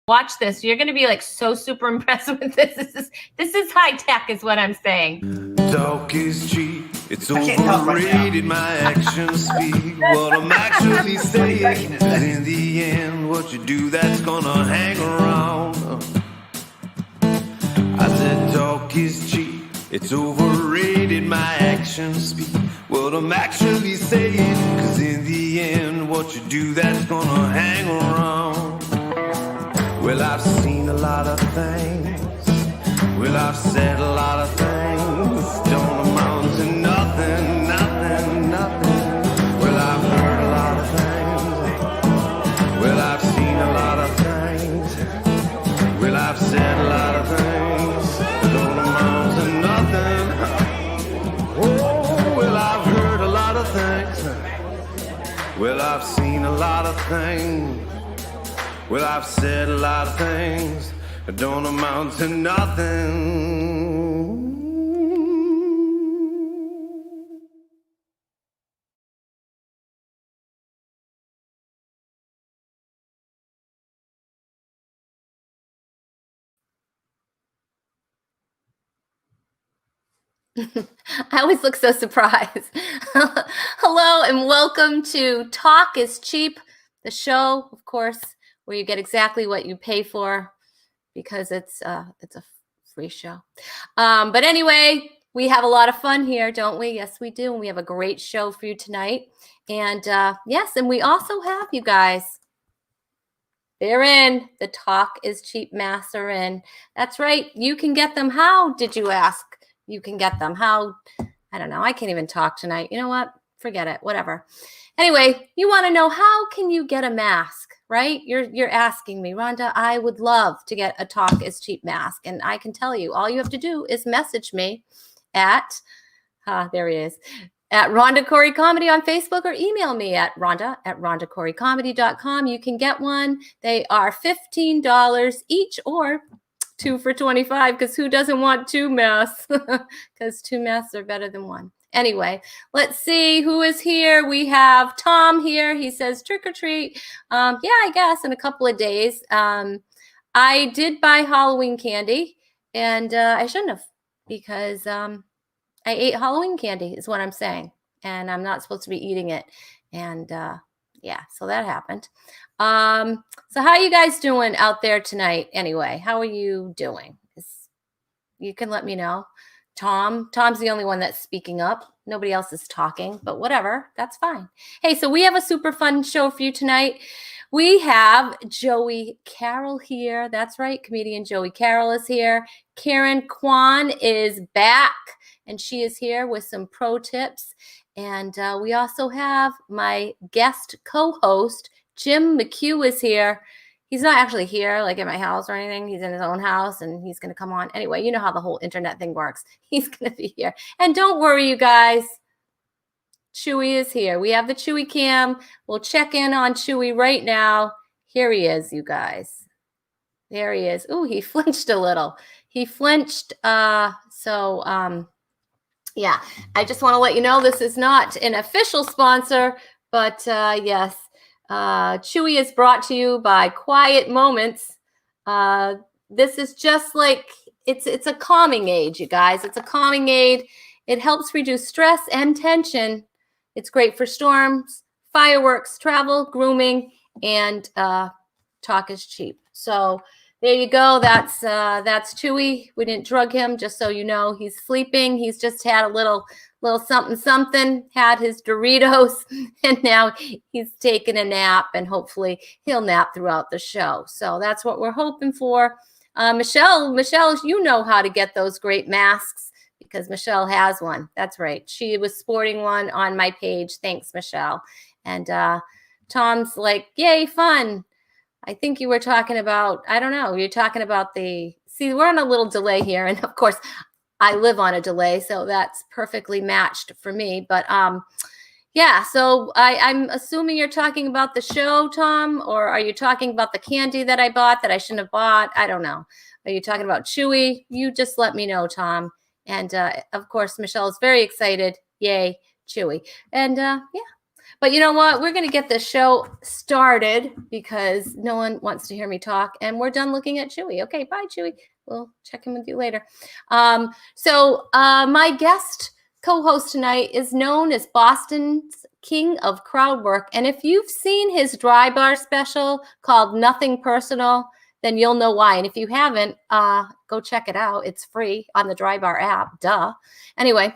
Watch this. You're going to be like so super impressed with this. This is high tech is what I'm saying. Talk is cheap. It's overrated. My actions speak what I'm actually saying. In the end, what you do, that's gonna hang around. I said talk is cheap. It's overrated. My actions speak what I'm actually saying. Cause in the end, what you do, that's gonna hang around. Well, I've seen a lot of things. Well, I've said a lot of things. Don't amount to nothing, nothing, nothing. Well, I've heard a lot of things. Well, I've seen a lot of things. Well, I've said a lot of things. Don't amount to nothing. Oh, well, I've heard a lot of things. Well, I've seen a lot of things. Well, I've said a lot of things that don't amount to nothing. I always look so surprised. Hello and welcome to Talk is Cheap, the show, of course, where you get exactly what you pay for because it's a free show. But anyway, we have a lot of fun here, don't we? Yes, we do. And we have a great show for you tonight. And yes, and we also have you guys. They're in. The Talk is Cheap masks are in. That's right. You can get them. How did you ask? You can get them. How? I don't know. I can't even talk tonight. You know what? Forget it. Whatever. Anyway, you want to know how can you get a mask, right? You're asking me, Rhonda, I would love to get a Talk is Cheap mask. And I can tell you, all you have to do is message me at, there he is, at Rhonda Corey Comedy on Facebook, or email me at rhonda@rhondacoreycomedy.com. You can get one. They are $15 each, or 2 for $25, because who doesn't want 2 masks? Because 2 masks are better than 1. Anyway, let's see who is here. We have Tom here. He says trick or treat. Yeah, I guess in a couple of days. I did buy Halloween candy, and I shouldn't have, because I ate Halloween candy is what I'm saying, and I'm not supposed to be eating it. And yeah, so that happened. So how are you guys doing out there tonight? Anyway, how are you doing? You can let me know. Tom's the only one that's speaking up. Nobody else is talking, but whatever, that's fine. Hey, so we have a super fun show for you tonight. We have Joey Carroll here. That's right, comedian Joey Carroll is here. Karen Kwan is back, and she is here with some pro tips. And we also have my guest co-host, Jim McHugh, is here. He's not actually here, like at my house or anything. He's in his own house, and he's going to come on. Anyway, you know how the whole internet thing works. He's going to be here. And don't worry, you guys. Chewy is here. We have the Chewy cam. We'll check in on Chewy right now. Here he is, you guys. There he is. Ooh, he flinched a little. He flinched. Yeah, I just want to let you know this is not an official sponsor, but yes. Chewy is brought to you by Quiet Moments. This is just like, it's a calming aid, you guys. It's a calming aid. It helps reduce stress and tension. It's great for storms, fireworks, travel, grooming, and talk is cheap. So there you go. That's Chewy. We didn't drug him, just so you know. He's sleeping. He's just had a little something, had his Doritos, and now he's taking a nap, and hopefully he'll nap throughout the show. So that's what we're hoping for. Michelle, you know how to get those great masks, because Michelle has one. That's right. She was sporting one on my page. Thanks, Michelle. And Tom's like, yay, fun. I think you were talking about, I don't know, you're talking about see, we're on a little delay here. And of course, I live on a delay, so that's perfectly matched for me. But yeah, so I'm assuming you're talking about the show, Tom, or are you talking about the candy that I bought that I shouldn't have bought? I don't know. Are you talking about Chewy? You just let me know, Tom. And of course, Michelle is very excited. Yay, Chewy. And yeah, But you know what? We're going to get the show started because no one wants to hear me talk. And we're done looking at Chewy. Okay, bye, Chewy. We'll check in with you later. My guest co-host tonight is known as Boston's King of Crowd Work. And if you've seen his dry bar special called Nothing Personal, then you'll know why. And if you haven't, go check it out. It's free on the Dry Bar app. Duh. Anyway,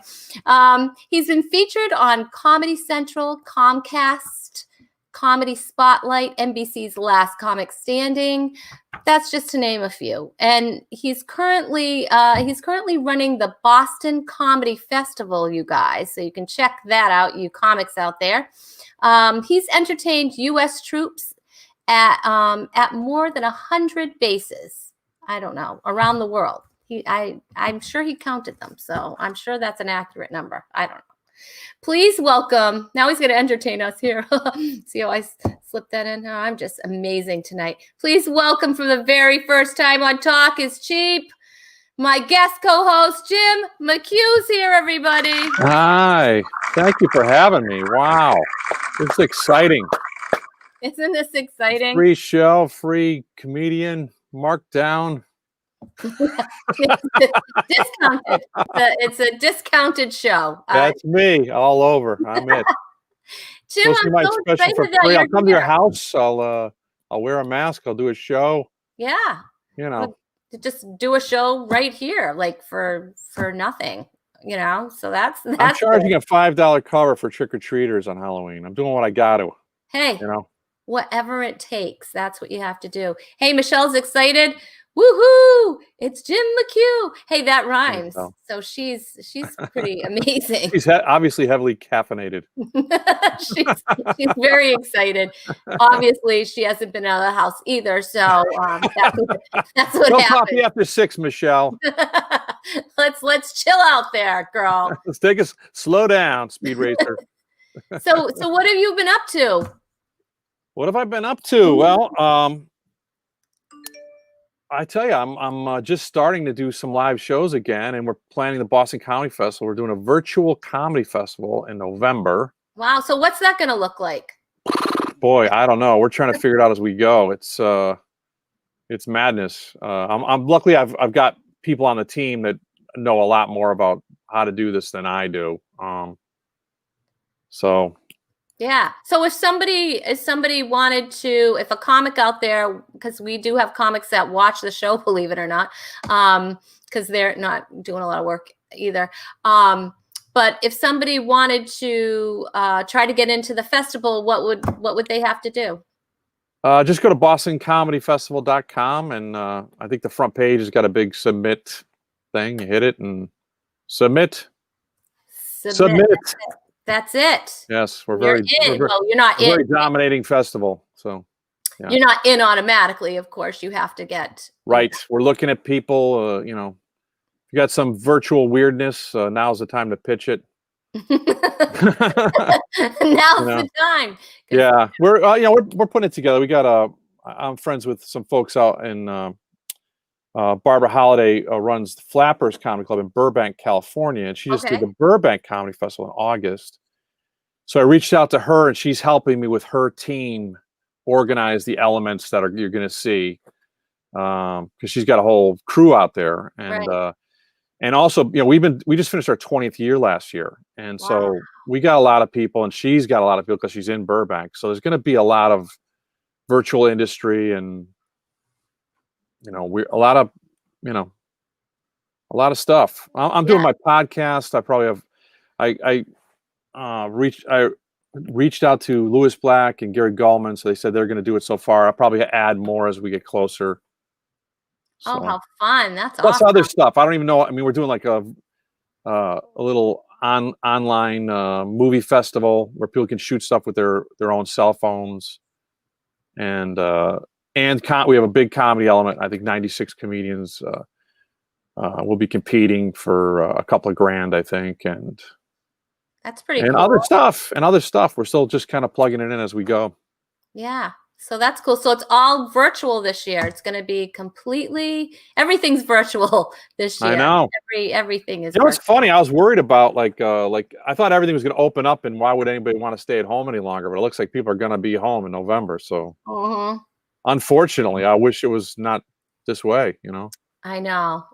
he's been featured on Comedy Central, Comcast, Comedy Spotlight, NBC's Last Comic Standing. That's just to name a few. And he's currently running the Boston Comedy Festival, you guys. So you can check that out, you comics out there. He's entertained U.S. troops at more than 100 bases. I don't know, around the world. I'm sure he counted them, so I'm sure that's an accurate number. I don't know. Please welcome. Now he's going to entertain us here. See how I slipped that in? Oh, I'm just amazing tonight. Please welcome for the very first time on Talk is Cheap, my guest co-host, Jim McHugh's here, everybody. Hi. Thank you for having me. Wow. This is exciting. Isn't this exciting? Free show, free comedian, marked down. Discounted. It's a discounted show. That's me all over. I'm it. Jim, I'm so excited for that free. you're I'll come to your here. house. I'll wear a mask. I'll do a show. Yeah. You know. Just do a show right here, like for nothing. You know. So that's I'm charging a $5 cover for trick-or-treaters on Halloween. I'm doing what I got to. Hey. You know. Whatever it takes. That's what you have to do. Hey, Michelle's excited. Woohoo! It's Jim McHugh. Hey, that rhymes. So she's pretty amazing. She's obviously heavily caffeinated. she's very excited. Obviously, she hasn't been out of the house either. So that's what no happened. coffee after 6, Michelle. Let's chill out there, girl. Let's take us slow down, Speed Racer. So what have you been up to? What have I been up to? Well, I tell you, I'm just starting to do some live shows again, and we're planning the Boston Comedy Festival. We're doing a virtual comedy festival in November. Wow! So what's that going to look like? Boy, I don't know. We're trying to figure it out as we go. It's madness. I'm luckily I've got people on the team that know a lot more about how to do this than I do. So. Yeah. So if somebody wanted to, if a comic out there, because we do have comics that watch the show, believe it or not, because they're not doing a lot of work either. But if somebody wanted to try to get into the festival, what would they have to do? Just go to bostoncomedyfestival.com, and I think the front page has got a big submit thing. You hit it and submit. Submit. That's it. Yes, Well, you're not in. Very dominating festival. So yeah. You're not in automatically, of course. You have to get right. We're looking at people. You know, if you got some virtual weirdness, now's the time to pitch it. Now's the time. Yeah, we're putting it together. We got I'm friends with some folks out in Barbara Holiday runs the Flappers Comedy Club in Burbank, California, and she just did the Burbank Comedy Festival in August. So I reached out to her, and she's helping me with her team organize the elements that you're going to see, because she's got a whole crew out there, and also we just finished our 20th year last year, and so we got a lot of people, and she's got a lot of people because she's in Burbank. So there's going to be a lot of virtual industry and. A lot of stuff. I'm doing my podcast. I probably have. I reached out to Lewis Black and Gary Gallman, so they said they're going to do it so far. I'll probably add more as we get closer. So, oh, how fun! That's plus awesome. Other stuff. I don't even know. I mean, we're doing like a little online movie festival where people can shoot stuff with their own cell phones, and we have a big comedy element. I think 96 comedians will be competing for a couple of grand, I think, and that's pretty cool. Other stuff. We're still just kind of plugging it in as we go. Yeah. So that's cool. So it's all virtual this year. It's going to be everything's virtual this year. I know. Everything is You know what's virtual. funny? I was worried about like I thought everything was going to open up, and why would anybody want to stay at home any longer? But it looks like people are going to be home in November. So Mhm. unfortunately, I wish it was not this way. I know.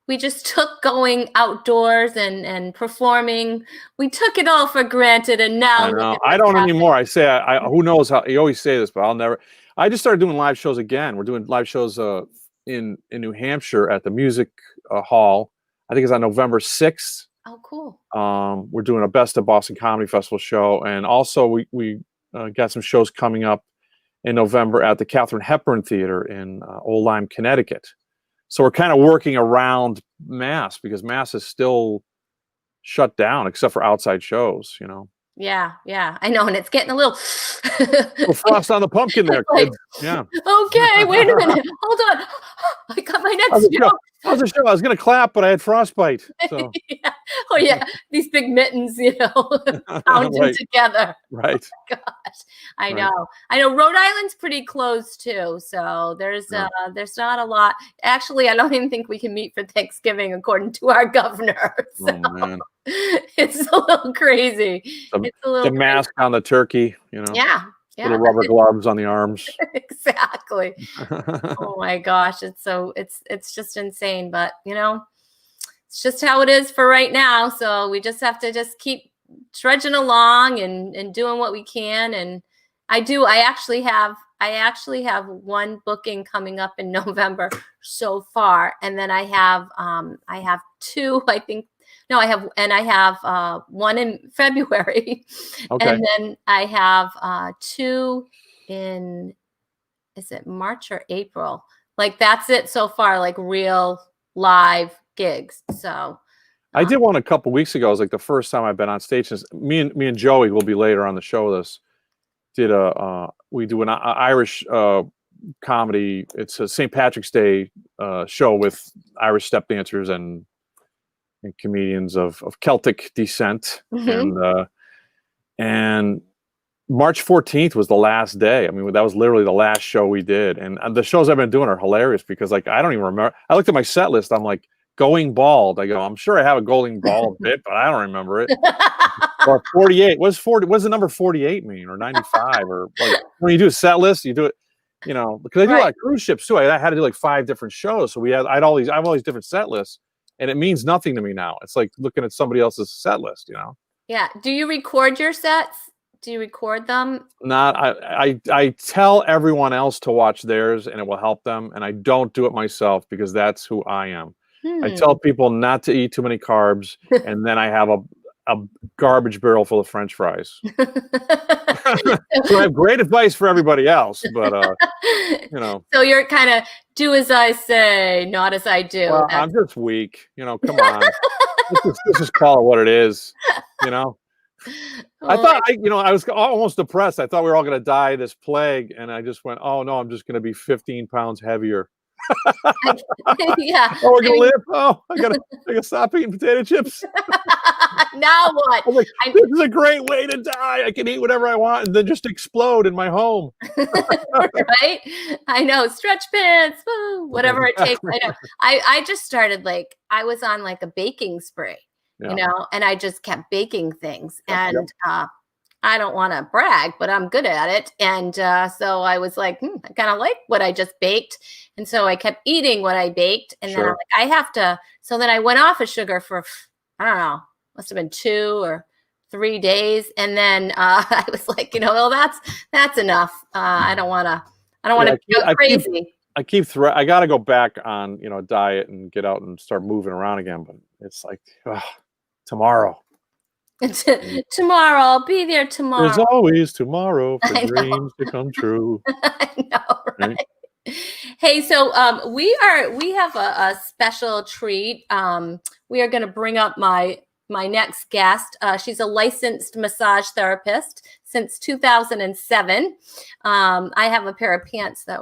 We just took going outdoors and performing. We took it all for granted, and now I look know. at I what's don't happening. anymore. I say, who knows how you always say this, but I'll never. I just started doing live shows again. We're doing live shows in New Hampshire at the Music Hall. I think it's on November 6th. Oh, cool. We're doing a Best of Boston Comedy Festival show, and also we got some shows coming up in November at the Katharine Hepburn Theater in Old Lyme, Connecticut. So we're kind of working around Mass because Mass is still shut down except for outside shows. Yeah, I know, and it's getting a little. Little frost on the pumpkin there, Like, kids. Yeah. okay, wait a minute. Hold on. I got my How's next the show? joke. How's the show? I was gonna clap, but I had frostbite. So Yeah. Oh yeah, these big mittens, pounding right, together. right, Gosh, I right. know. I know. Rhode Island's pretty close too, so Yeah. there's not a lot. Actually, I don't even think we can meet for Thanksgiving, according to our governor. So Oh man, it's a little crazy. the, It's a little the crazy. mask on the turkey. Yeah, Little yeah, rubber gloves on the arms. exactly. Oh my gosh, it's just insane, but it's just how it is for right now. So we just have to just keep trudging along and doing what we can. And I actually have one booking coming up in November so far, and then I have two, I think. No, I have one in February, Okay. and then I have two in, is it March or April? Like that's it so far, like real live gigs. So I did one a couple weeks ago. It was like the first time I've been on stage since me and Joey will be later on the show. We do an Irish comedy. It's a St. Patrick's Day show with Irish step dancers and comedians of Celtic descent, mhm. and March 14th was the last day. I mean, that was literally the last show we did. And the shows I've been doing are hilarious because, like, I don't even remember. I looked at my set list. I'm like, going bald. I go, I'm sure I have a going bald bit, but I don't remember it. Or 48. What's the number 48 mean? Or 95? Or like when you do a set list, you do it, because I do a lot of cruise ships too. I had to do like 5 different shows. So I have all these different set lists, and it means nothing to me now. It's like looking at somebody else's set list, Yeah. Do you record your sets? Do you record them? Not I tell everyone else to watch theirs and it will help them, and I don't do it myself because that's who I am. I tell people not to eat too many carbs, and then I have a garbage barrel full of French fries. So I have great advice for everybody else, but So you're kind of do as I say, not as I do. well, I'm just weak. Come on. Let's just call it what it is. I thought I was almost depressed. I thought we were all going to die of this plague, and I just went, "Oh no, I'm just going to be 15 pounds heavier." Yeah. Oh, we're going to live. Oh, I got to stop eating potato chips. Now what? I was like, this is a great way to die. I can eat whatever I want and then just explode in my home. Right? I know. Stretch pants, whatever it takes. I know. I just started I was on like a baking spree. Yeah. And I just kept baking things. Yep. And I don't want to brag, but I'm good at it. And so I was like, I kind of like what I just baked. And so I kept eating what I baked. And then I'm like, I have to. So then I went off of sugar for, I don't know, must have been 2 or 3 days. And then I was like, well, that's enough. I don't want to go crazy. I got to go back on, diet and get out and start moving around again. But it's like, tomorrow. Tomorrow, I'll be there tomorrow. There's always tomorrow for dreams to come true. I know, right? Hey, so we have a special treat. We are going to bring up my next guest. She's a licensed massage therapist since 2007. I have a pair of pants that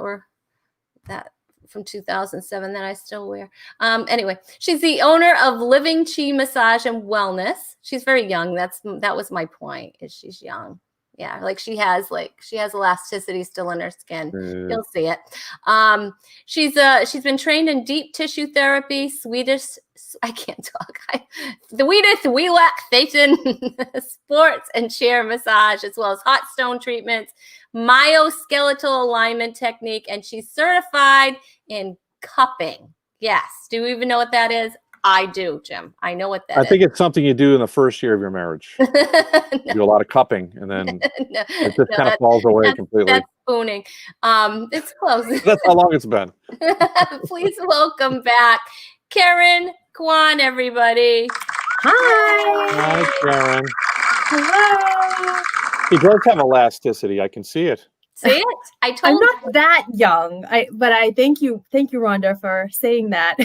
from 2007 that I still wear. Anyway, she's the owner of Living Chi Massage and Wellness. She's very young. That was my point, is she's young. Yeah, like she has elasticity still in her skin. You'll see it. She's been trained in deep tissue therapy, I can't talk. Swedish relaxation, sports and chair massage, as well as hot stone treatments, myoskeletal alignment technique, and she's certified in cupping. Yes. Do you even know what that is? I do, Jim. I know what that is. I think it's something you do in the first year of your marriage. No. You do a lot of cupping, and then No, it just kind of falls away completely. That's spooning. It's close. That's how long it's been. Please welcome back Karen Kwan, everybody. Hi. Hi, Karen. Hello. He does have elasticity. I can see it. See it? I I'm told you. not that young. But I thank you, Rhonda, for saying that.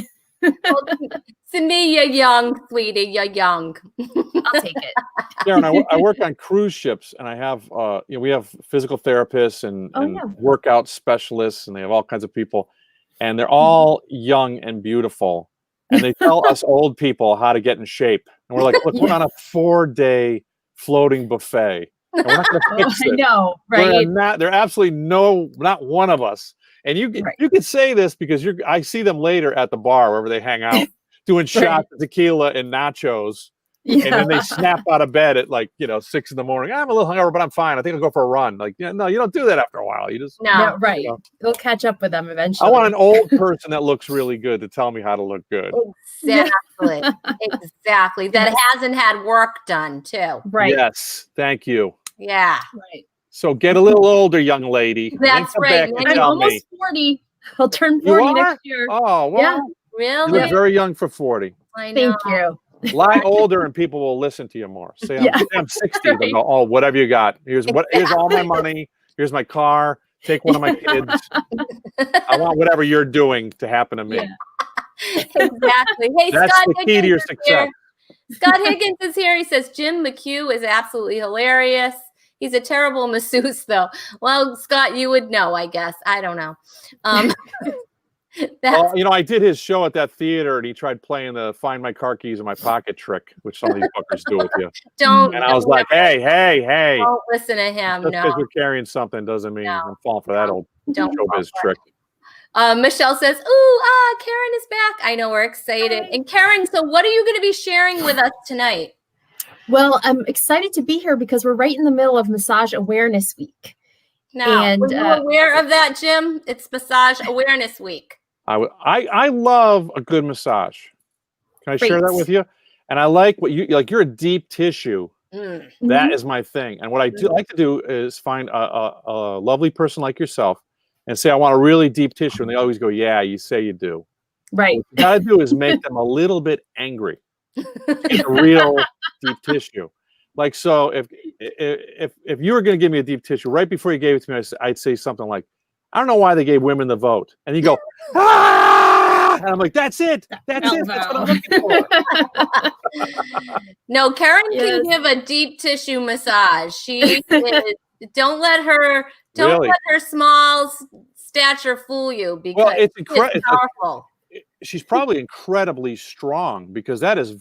Cindy, you're young, sweetie. You're young. I'll take it. Karen, I work on cruise ships, and I have we have physical therapists and workout specialists, and they have all kinds of people, and they're all young and beautiful, and they tell us old people how to get in shape, and we're like, look, we're on a 4-day floating buffet, and we're not going to fix it. I know, right? They're absolutely not one of us. And you could say this because I see them later at the bar wherever they hang out, doing shots of tequila and nachos, and then they snap out of bed at 6 in the morning. I'm a little hungover, but I'm fine. I think I'll go for a run. No, you don't do that after a while. You just right. We'll catch up with them eventually. I want an old person that looks really good to tell me how to look good. Exactly, exactly. That hasn't had work done too. Right. Yes. Thank you. Yeah. Right. So get a little older, young lady. That's right. I'm almost 40. I'll turn 40 next year. Oh, wow. Yeah. Really? You look very young for 40. I know. Thank you. Lie older and people will listen to you more. Say I'm 60. They'll go, oh, whatever you got. Here's all my money. Here's my car. Take one of my kids. I want whatever you're doing to happen to me. Yeah. Exactly. Hey, that's Scott the key to your success. Scott Higgins is here. He says Jim McHugh is absolutely hilarious. He's a terrible masseuse, though. Well, Scott, you would know, I guess. I don't know. Well, I did his show at that theater, and he tried playing the "Find My Car Keys in My Pocket" trick, which some of these fuckers do with you. And I was like, hey! Don't listen to him. Just because you're carrying something doesn't mean I'm falling for that old showbiz trick. Michelle says, "Ooh, Karen is back." I know, we're excited. Hi. And Karen, so what are you going to be sharing with us tonight? Well, I'm excited to be here because we're right in the middle of Massage Awareness Week. Now, were you aware of that, Jim? It's Massage Awareness Week. I love a good massage. Can I share that with you? And I like what you like. You're a deep tissue. That is my thing. And what I do like to do is find a lovely person like yourself and say, I want a really deep tissue. And they always go, yeah, you say you do. Right. What you got to do is make them a little bit angry. It's a real deep tissue. Like, so if you were going to give me a deep tissue right before you gave it to me, I'd say something like, I don't know why they gave women the vote. And you go, ah! And I'm like, that's it. That's it. That's what I'm looking for. No, Karen can give a deep tissue massage. She is, don't let her small stature fool you, because it's powerful. She's probably incredibly strong, because that is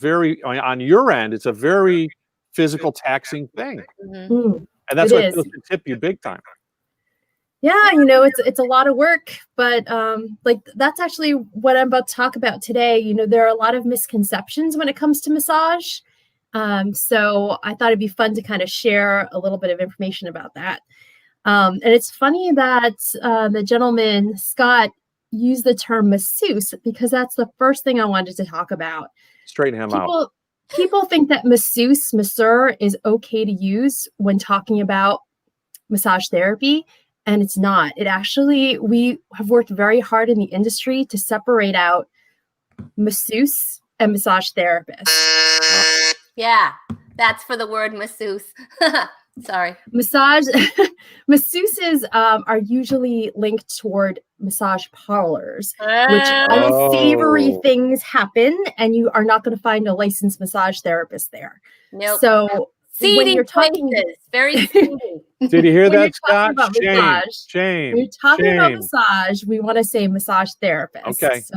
on your end, it's a very physical, taxing thing. And that's why it can tip you big time. Yeah, it's a lot of work, but that's actually what I'm about to talk about today. There are a lot of misconceptions when it comes to massage. So I thought it'd be fun to kind of share a little bit of information about that. And it's funny that the gentleman, Scott, used the term masseuse, because that's the first thing I wanted to talk about. Straighten him out. People think that masseur is okay to use when talking about massage therapy. And it's not. It actually, we have worked very hard in the industry to separate out masseuse and massage therapist. Yeah, that's for the word masseuse. Sorry. Masseuses are usually linked toward massage parlors, which unsavory things happen, and you are not going to find a licensed massage therapist there. Nope. So when you're talking, very seedy. Did you hear that, Scott? Shame. When you're talking about massage, we want to say massage therapist. Okay. So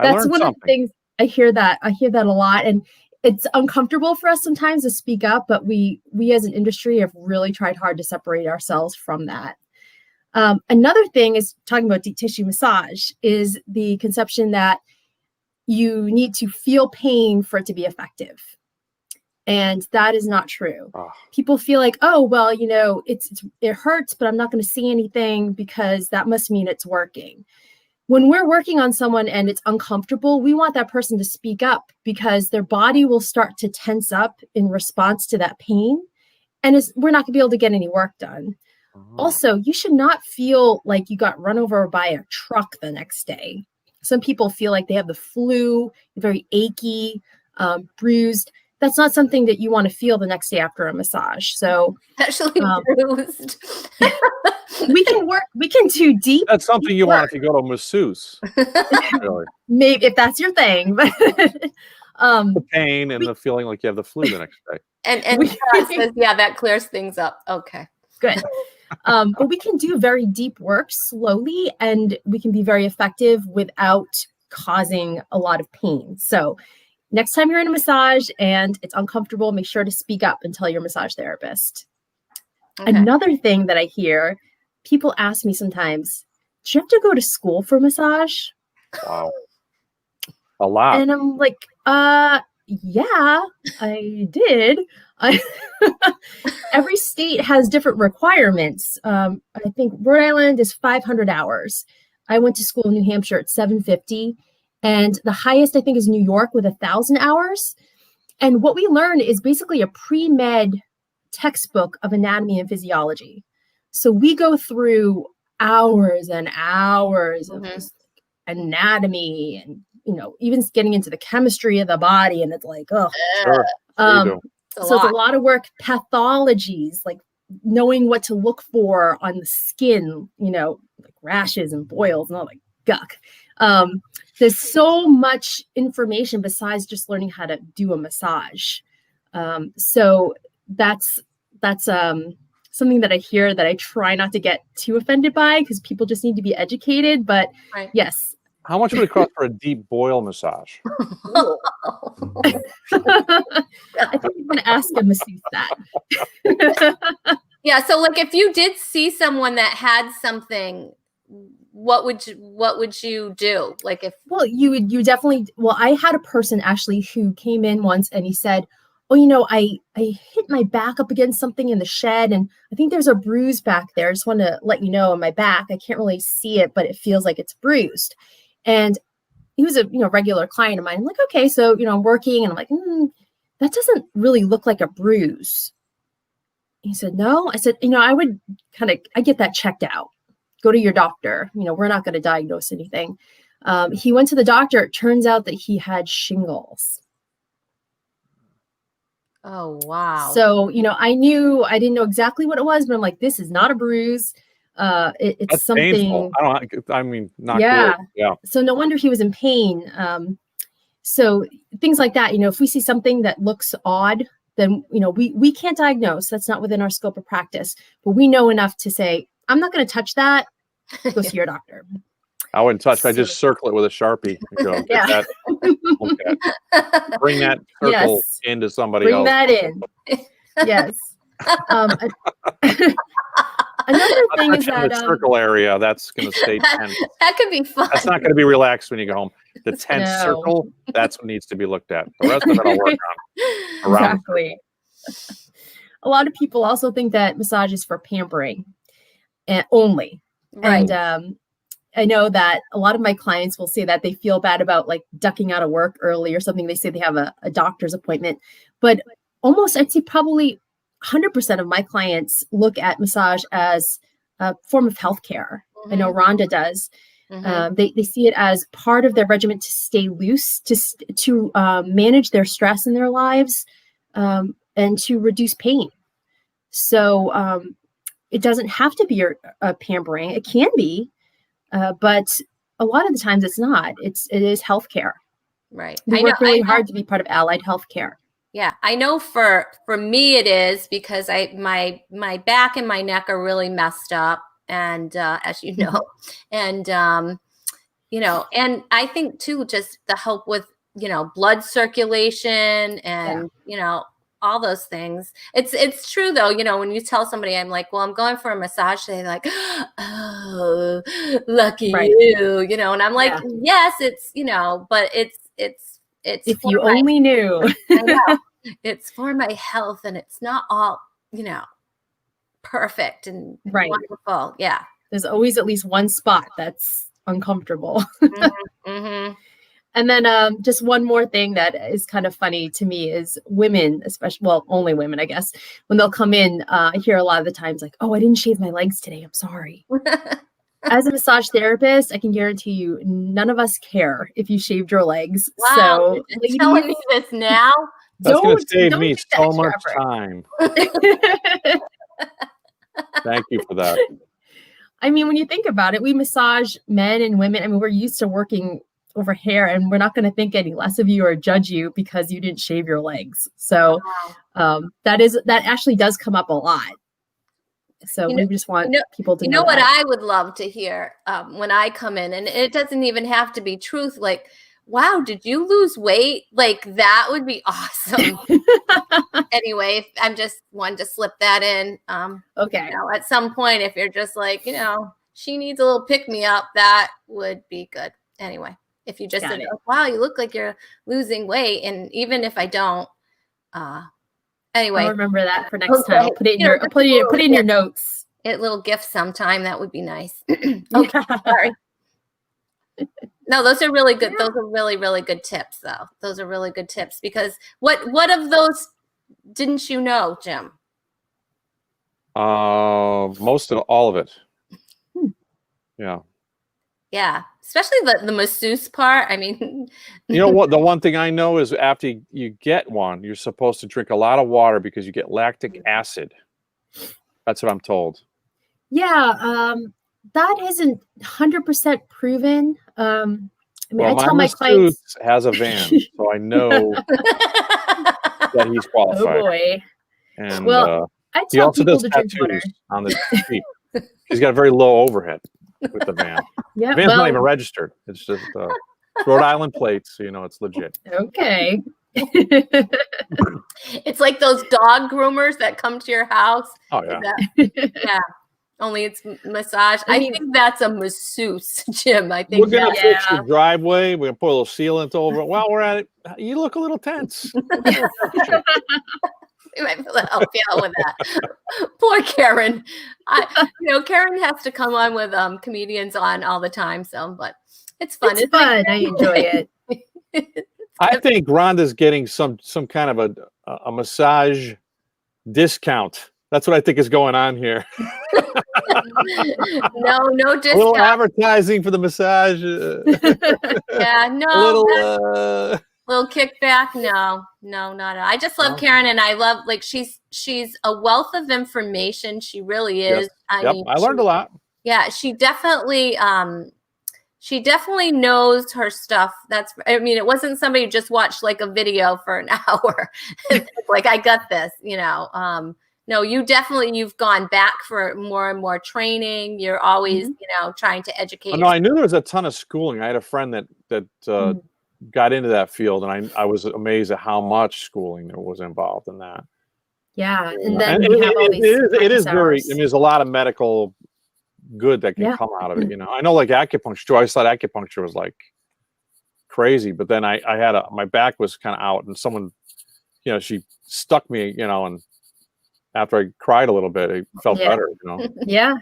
that's one of the things I hear that a lot. And it's uncomfortable for us sometimes to speak up, but we as an industry have really tried hard to separate ourselves from that. Another thing is talking about deep tissue massage is the conception that you need to feel pain for it to be effective. And that is not true. Oh. People feel like, oh, well, you know, it hurts, but I'm not going to see anything because that must mean it's working. When we're working on someone and it's uncomfortable, we want that person to speak up because their body will start to tense up in response to that pain. And we're not going to be able to get any work done. Oh. Also, you should not feel like you got run over by a truck the next day. Some people feel like they have the flu, very achy, bruised. That's not something that you want to feel the next day after a massage. So Especially bruised. we can do deep. That's something you work. want if you go to a masseuse. Really. Maybe if that's your thing, but The pain and the feeling like you have the flu the next day. And Tara says, yeah, that clears things up. Okay. Good. But we can do very deep work slowly, and we can be very effective without causing a lot of pain. So next time you're in a massage and it's uncomfortable, make sure to speak up and tell your massage therapist. Okay. Another thing that I hear, people ask me sometimes, do you have to go to school for massage? Wow. A lot. And I'm like, yeah, I did. Every state has different requirements. I think Rhode Island is 500 hours. I went to school in New Hampshire at 750. And the highest, I think, is New York with 1,000 hours. And what we learn is basically a pre-med textbook of anatomy and physiology. So we go through hours and hours of just anatomy and, you know, even getting into the chemistry of the body. And it's like, oh, Sure. so it's a lot of work. Pathologies, like knowing what to look for on the skin, you know, like rashes and boils and all that guck. There's so much information besides just learning how to do a massage. So that's something that I hear that I try not to get too offended by because people just need to be educated. But yes. How much would it cost for a deep boil massage? I think I'm going to ask a masseuse that. Yeah. So like if you did see someone that had something, what would you do? Like if you definitely, I had a person actually who came in once and he said, oh, you know, I hit my back up against something in the shed and I think there's a bruise back there. I just want to let you know on my back. I can't really see it, but it feels like it's bruised. And he was a regular client of mine. I'm like, okay, so I'm working and I'm like, that doesn't really look like a bruise. He said, no. I said, I get that checked out. Go to your doctor. We're not going to diagnose anything. He went to the doctor. It turns out that he had shingles. Oh, wow. So, I didn't know exactly what it was, but I'm like, this is not a bruise. It's That's something. Painful. Not yeah. good. Yeah. So no wonder he was in pain. So things like that, if we see something that looks odd, then, we can't diagnose. That's not within our scope of practice, but we know enough to say, I'm not going to touch that. Go see your doctor. I wouldn't touch. I just circle it with a Sharpie. And go, Yeah. Bring that circle into somebody else. Bring that in. Yes. Another thing is that the circle area, that's going to stay tense. That could be fun. That's not going to be relaxed when you go home. The tense circle, that's what needs to be looked at. The rest of it I'll work on. Exactly. A lot of people also think that massage is for pampering only. Right. And I know that a lot of my clients will say that they feel bad about like ducking out of work early or something. They say they have a doctor's appointment, but almost I'd say probably 100% of my clients look at massage as a form of healthcare. I know Rhonda does. They see it as part of their regimen to stay loose, to manage their stress in their lives, and to reduce pain. So it doesn't have to be a pampering. It can be, but a lot of the times it's not. It is healthcare. Right. We work really hard to be part of allied healthcare. Yeah, I know for me it is because my back and my neck are really messed up, and as and and I think too just the help with blood circulation and, all those things. It's true though, when you tell somebody, I'm like, well, I'm going for a massage, they're like, oh, lucky you, and I'm like, yes, it's, but it's if you only knew. I know. It's for my health, and it's not all, perfect and wonderful. Yeah. There's always at least one spot that's uncomfortable. Mm-hmm. And then just one more thing that is kind of funny to me is women, especially, well, only women, I guess, when they'll come in, I hear a lot of the times like, oh, I didn't shave my legs today. I'm sorry. As a massage therapist, I can guarantee you none of us care if you shaved your legs. Wow, So you're telling me this now? That's going to save me so much time. Thank you for that. I mean, when you think about it, we massage men and women. I mean, we're used to working over hair, and we're not going to think any less of you or judge you because you didn't shave your legs. So that actually does come up a lot. So we just want people to know what I would love to hear when I come in, and it doesn't even have to be truth. Like, wow, did you lose weight? Like, that would be awesome. Anyway, I'm just wanting to slip that in. Okay. At some point, if you're just like, she needs a little pick me up, that would be good. Anyway, if you just said, oh, wow, you look like you're losing weight. And even if I don't, anyway. I'll remember that for next time. I'll put it in put it in your notes. A little gift sometime. That would be nice. Okay. Sorry. No, those are really good. Those are really, really good tips, though. Those are really good tips because what of those didn't you know, Jim? Most of all of it. Yeah. Yeah, especially the masseuse part. I mean, you know what? The one thing I know is after you get one, you're supposed to drink a lot of water because you get lactic acid. That's what I'm told. Yeah, that isn't 100% proven. I mean, well, I tell my clients has a van, so I know that he's qualified. Oh boy! And well, I tell people to drink water on the feet. He's got a very low overhead with the van. Yeah, the van's not even registered. It's just Rhode Island plates, so it's legit. Okay. It's like those dog groomers that come to your house. Oh yeah. Yeah. Only it's massage. I think that's a masseuse, Jim. I think we're gonna fix your driveway. We're gonna put a little sealant over it. While we're at it, you look a little tense. We might help you out with that. Poor Karen. Karen has to come on with comedians on all the time. So, but it's fun. It's fun. I enjoy it. I think Rhonda's getting some kind of a massage discount. That's what I think is going on here. No discount. A little advertising for the massage. Yeah, no. Little kickback. No, not at all. I just love Karen, and I love she's a wealth of information. She really is. Yes. I mean, I learned a lot. Yeah, she definitely knows her stuff. It wasn't somebody who just watched like a video for an hour. Like, I got this, No, you've gone back for more and more training. You're always, trying to educate. No, I knew there was a ton of schooling. I had a friend that got into that field, and I was amazed at how much schooling there was involved in that. Yeah, and then it is very. I mean, there's a lot of medical good that can come out of it. I know, like acupuncture. I always thought acupuncture was like crazy, but then I had my back was kind of out, and someone, she stuck me, and after I cried a little bit, it felt better. Yeah,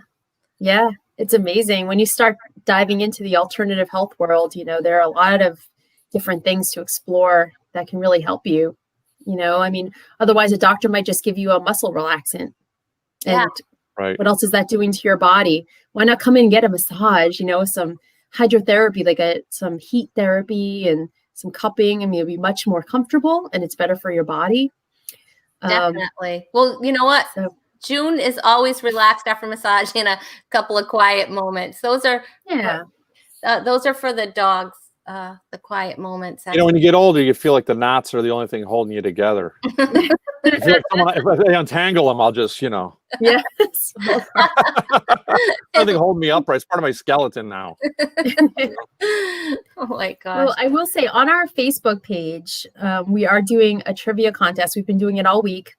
it's amazing when you start diving into the alternative health world. There are a lot of different things to explore that can really help you. I mean, otherwise a doctor might just give you a muscle relaxant. And what else is that doing to your body? Why not come in and get a massage, some hydrotherapy, like some heat therapy and some cupping. I mean, it'll be much more comfortable and it's better for your body. Definitely. Well, you know what? June is always relaxed after massage and a couple of quiet moments. Those are for the dogs. the quiet moments. You know, when you get older, you feel like the knots are the only thing holding you together. I feel like if they untangle them, I'll just, you know. Yes. Nothing holding me upright. It's part of my skeleton now. Oh my gosh. Well, I will say on our Facebook page, we are doing a trivia contest. We've been doing it all week.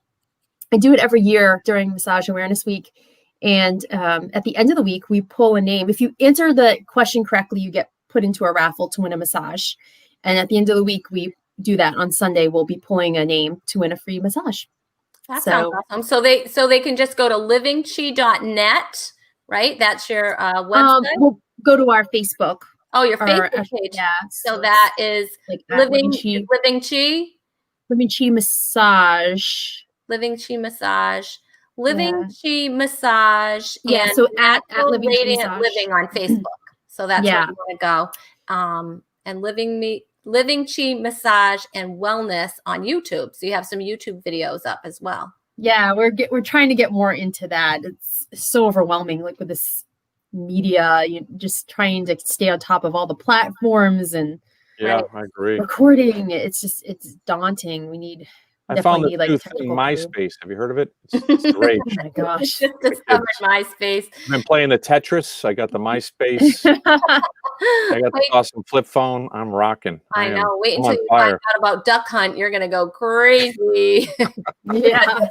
I do it every year during Massage Awareness Week. And at the end of the week, we pull a name. If you answer the question correctly, you get put into a raffle to win a massage. And at the end of the week, we do that on Sunday. We'll be pulling a name to win a free massage. That sounds awesome. So they can just go to livingchi.net, right? That's your website. We'll go to our Facebook. Oh, your Facebook page. Yeah. So that is like Living Chi. Living Chi Massage. Living Chi Massage. Living Chi Massage. Yeah. And So at Living Chi Radiant Massage. Living on Facebook. So that's where you want to go. And Living Chi Massage and Wellness on YouTube. So you have some YouTube videos up as well. Yeah, we're trying to get more into that. It's so overwhelming, like with this media, just trying to stay on top of all the platforms and I agree. Recording. It's daunting. I found the new thing, MySpace. Have you heard of it? It's great. Oh my gosh. Just discovered MySpace. I've been playing the Tetris. I got the MySpace. I got the awesome flip phone. I'm rocking. I know. Wait until you find out about Duck Hunt. You're going to go crazy. Yeah.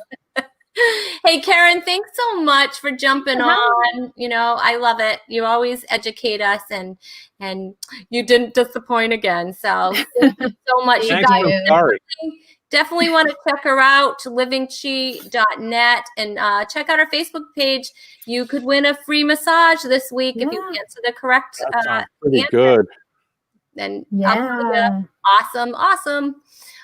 Hey, Karen, thanks so much for jumping on. You know, I love it. You always educate us and you didn't disappoint again. So thank you so much. Thanks, you guys definitely want to check her out, livingchi.net, and check out our Facebook page. You could win a free massage this week if you answer the correct answer. Pretty answer. Good. And awesome.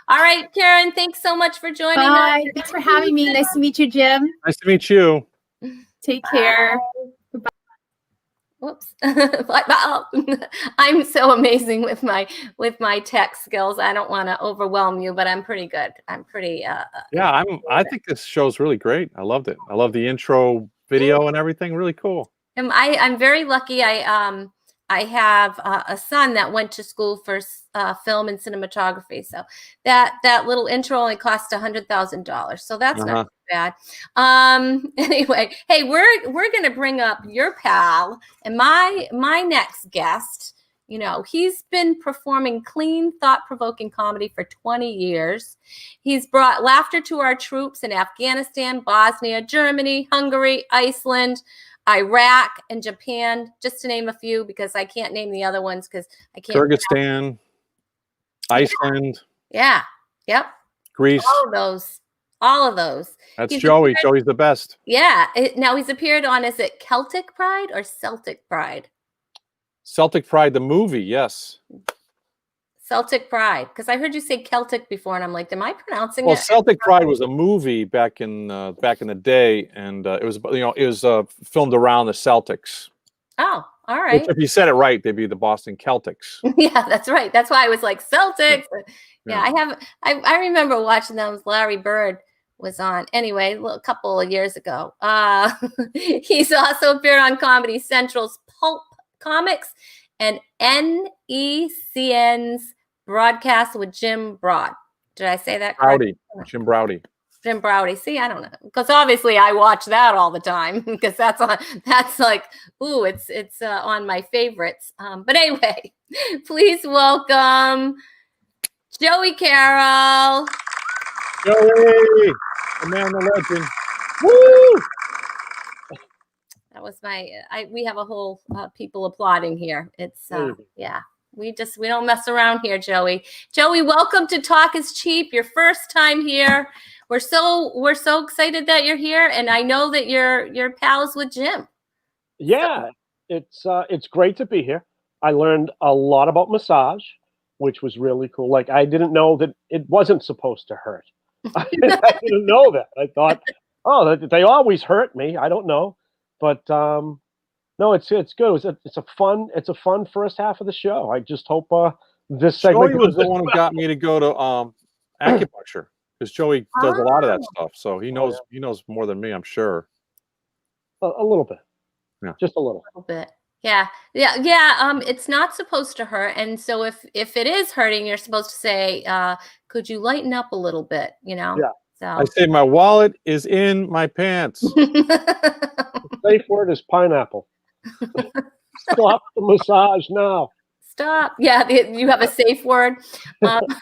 All right, Karen, thanks so much for joining us. Thanks for having me. Nice to meet you, Jim. Nice to meet you. Take care. Bye. Whoops. I'm so amazing with my tech skills. I don't want to overwhelm you, but I'm pretty good. I'm pretty I think this show's really great. I loved it. I love the intro video and everything. Really cool. I'm very lucky. I have a son that went to school for film and cinematography. So that little intro only cost $100,000. So that's not too bad. Anyway, hey, we're going to bring up your pal and my next guest. You know, he's been performing clean, thought-provoking comedy for 20 years. He's brought laughter to our troops in Afghanistan, Bosnia, Germany, Hungary, Iceland, Iraq, and Japan, just to name a few, because I can't name the other ones because I can't. Kyrgyzstan, Iceland. Yeah. Yep. Greece. All of those. That's Joey. Joey's the best. Yeah. Now he's appeared on, is it Celtic Pride or Celtic Pride? Celtic Pride, the movie, yes. Celtic Pride, because I heard you say Celtic before, and I'm like, am I pronouncing it? Well, Celtic Pride was a movie back in the day, and it was filmed around the Celtics. Oh, all right. Which, if you said it right, they'd be the Boston Celtics. Yeah, that's right. That's why I was like Celtics. Yeah, I remember watching them. Larry Bird was on. Anyway, a couple of years ago. He's also appeared on Comedy Central's Pulp Comics and NECN's Broadcast with Jim Broad. Did I say that correctly? Jim Browdy. Jim Browdy. See, I don't know, because obviously I watch that all the time because that's like, ooh, it's on my favorites. But anyway, please welcome Joey Carroll. Joey, the man, the legend. Woo! That was we have a whole people applauding here. It's we don't mess around here, Joey. Joey, welcome to Talk is Cheap. Your first time here. We're so excited that you're here, and I know that you're pals with Jim. Yeah, it's great to be here. I learned a lot about massage, which was really cool. Like, I didn't know that it wasn't supposed to hurt. I didn't know that. I thought, they always hurt me. I don't know. But no, it's good. It's a fun first half of the show. I just hope this segment was the one who got me to go to acupuncture, because Joey does a lot of that stuff. So he knows more than me, I'm sure. A little bit. Yeah. Just a little. Bit. Yeah. It's not supposed to hurt, and so if it is hurting, you're supposed to say, "Could you lighten up a little bit?" You know. Yeah. I So. say my wallet is in my pants. Safe word is pineapple. Stop the massage now. Stop. Yeah, you have a safe word. That's,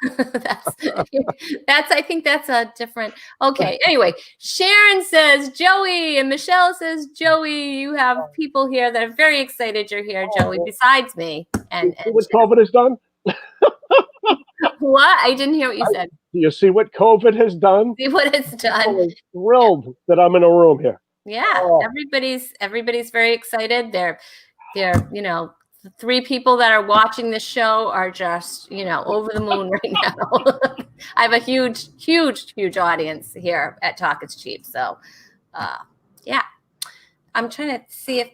I think that's a different. Okay. Anyway, Sharon says Joey, and Michelle says Joey. You have people here that are very excited you're here, Joey, besides me. And See what COVID has done? what? I didn't hear what you said. Do you see what COVID has done? See what it's done. I'm thrilled that I'm in a room here. Yeah, everybody's very excited. They're the 3 people that are watching this show are just, over the moon right now. I have a huge audience here at Talk is Cheap. So, yeah, I'm trying to see if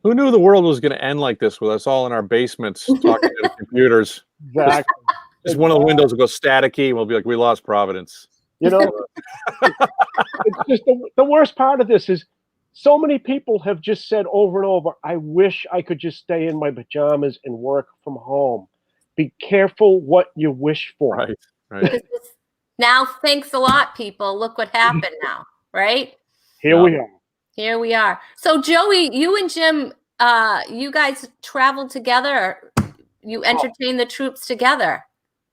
Who knew the world was going to end like this with us all in our basements talking to the computers? Exactly. Just one of the windows will go staticky, and we'll be like, we lost Providence. It's just the worst part of this is so many people have just said over and over, I wish I could just stay in my pajamas and work from home. Be careful what you wish for. Right. Now, thanks a lot, people. Look what happened now, right? Here we are. So, Joey, you and Jim, you guys traveled together. You entertained the troops together.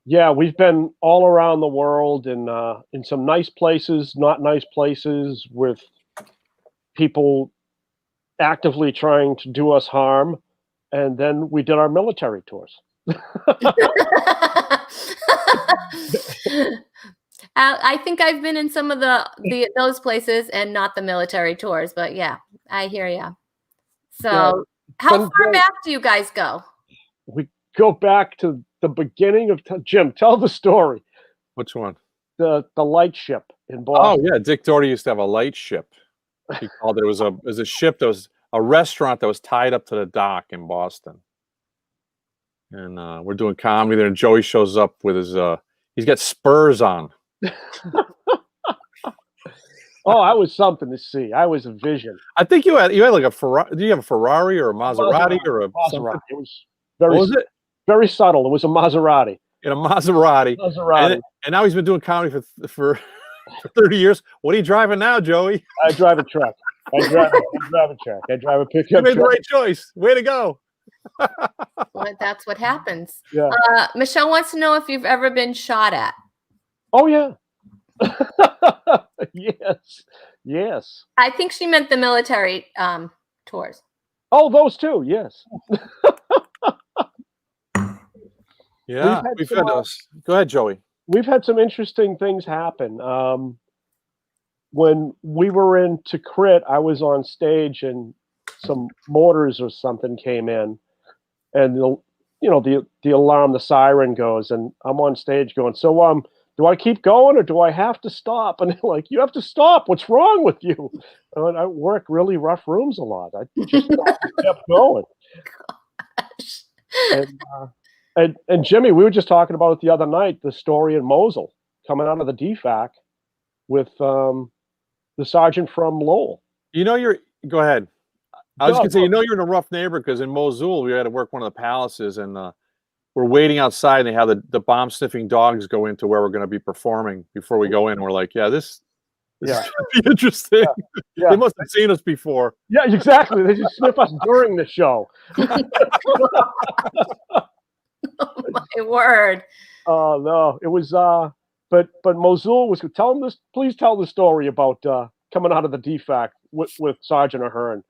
Yeah, we've been all around the world in some nice places, not nice places, with people actively trying to do us harm. And then we did our military tours. I think I've been in some of those places and not the military tours, but yeah, I hear you. So how far back do you guys go? We go back to the beginning of Jim. Tell the story. Which one? The light ship in Boston. Oh yeah, Dick Doherty used to have a light ship. He called it. It was a ship that was a restaurant that was tied up to the dock in Boston. And we're doing comedy there, and Joey shows up with his he's got spurs on. Oh, I was something to see. I was a vision. I think you had like a Ferrari. Do you have a Ferrari or a Maserati or a Maserati? It was very subtle. It was a Maserati. In a Maserati. And now he's been doing comedy for 30 years. What are you driving now, Joey? I drive a truck. I drive a truck. I drive a pickup. You made the right choice. Way to go. Well, that's what happens. Yeah. Michelle wants to know if you've ever been shot at. Oh yeah. Yes. I think she meant the military tours. Oh, those two. Yes. Yeah. We've had those. Go ahead, Joey. We've had some interesting things happen. When we were in Tikrit, I was on stage and some mortars or something came in, and the alarm, the siren goes, and I'm on stage going, so do I keep going or do I have to stop? And they're like, you have to stop. What's wrong with you? And I work really rough rooms a lot. I just kept going. And Jimmy, we were just talking about it the other night, the story in Mosul coming out of the DFAC with the sergeant from Lowell. Go ahead. I was going to say, you're in a rough neighborhood because in Mosul, we had to work one of the palaces, and we're waiting outside, and they have the bomb sniffing dogs go into where we're going to be performing before we go in. And we're like, this should be interesting. Yeah. They must have seen us before. Yeah, exactly. They just sniff us during the show. Oh my word. Oh no, it was but Mosul was. Please tell the story about coming out of the DFAC with Sergeant Ahern.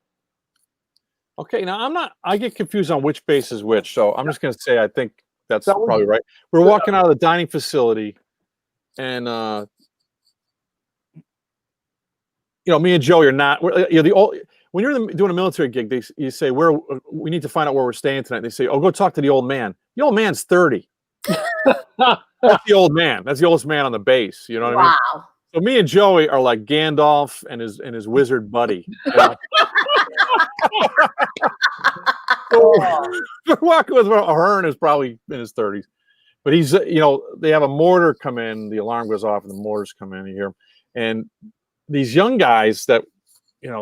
Okay, now I get confused on which base is which, so I'm just going to say I think that's probably right. We're walking out of the dining facility, and me and Joey are not. When you're doing a military gig, you say we need to find out where we're staying tonight. They say, go talk to the old man. The old man's 30. That's the old man. That's the oldest man on the base. You know what I mean? Wow. So me and Joey are like Gandalf and his wizard buddy. So we're walking with Ahern is probably in his 30s, but he's they have a mortar come in, the alarm goes off, and the mortars come in. You hear them, and these young guys that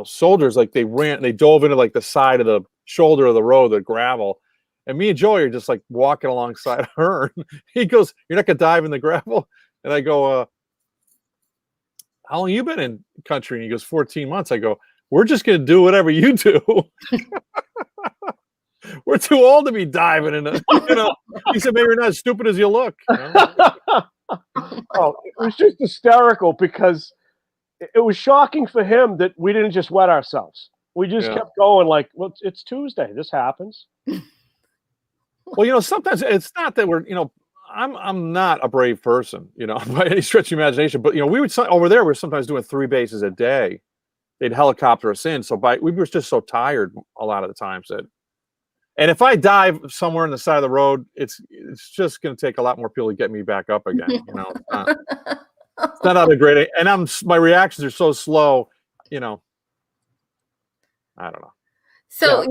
soldiers, like they dove into like the side of shoulder of the road, the gravel. And me and Joey are just like walking alongside her. He goes, "You're not gonna dive in the gravel?" And I go, "How long you been in country?" And he goes, 14 months. I go, "We're just gonna do whatever you do." We're too old to be diving in it. He said, "Maybe you're not as stupid as you look." Oh, it was just hysterical because it was shocking for him that we didn't just wet ourselves. We just kept going like, well, it's Tuesday. This happens. Well, sometimes it's not that we're, I'm not a brave person, by any stretch of imagination. But we would over there. We're sometimes doing 3 bases a day. They'd helicopter us in. So we were just so tired a lot of the times that. And if I dive somewhere on the side of the road, it's just going to take a lot more people to get me back up again. It's not out of great. And my reactions are so slow. I don't know. So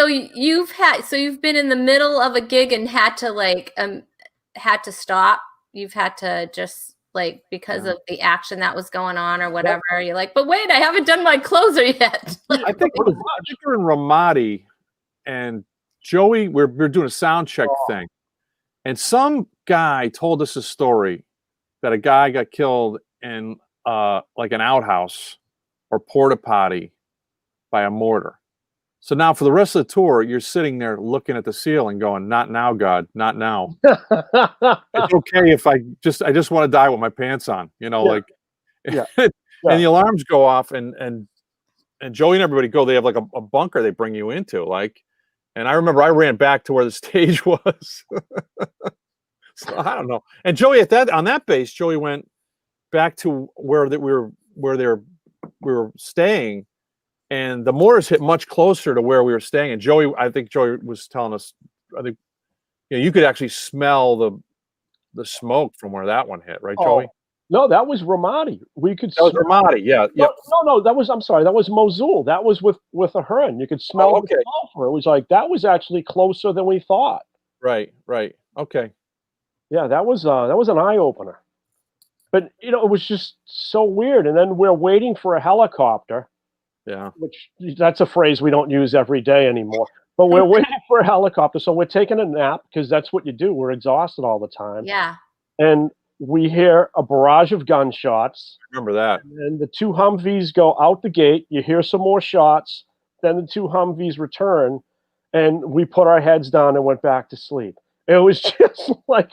you've been in the middle of a gig and had to stop. You've had to just because of the action that was going on or whatever. You're like, but wait, I haven't done my closer yet. I think we're in Ramadi. And Joey, we're doing a sound check thing. And some guy told us a story that a guy got killed in like an outhouse or porta potty by a mortar. So now for the rest of the tour, you're sitting there looking at the ceiling going, "Not now, God, not now." It's okay if I just want to die with my pants on, and the alarms go off and Joey and everybody go, they have like a bunker they bring you into, and I remember I ran back to where the stage was. So I don't know. And Joey on that base, Joey went back to where we were staying, and the mortars hit much closer to where we were staying. And I think Joey was telling us, I think you could actually smell the smoke from where that one hit, right, Joey? No, that was Ramadi. We could. That was Ramadi, yeah. No, that was. I'm sorry, that was Mosul. That was with a Hearn. You could smell the sulfur. It was like that was actually closer than we thought. Right. Okay. Yeah, that was an eye opener. But it was just so weird. And then we're waiting for a helicopter. Yeah. Which that's a phrase we don't use every day anymore. But we're waiting for a helicopter, so we're taking a nap because that's what you do. We're exhausted all the time. Yeah. And we hear a barrage of gunshots. Remember that. And the 2 Humvees go out the gate. You hear some more shots. Then the 2 Humvees return, and we put our heads down and went back to sleep. It was just like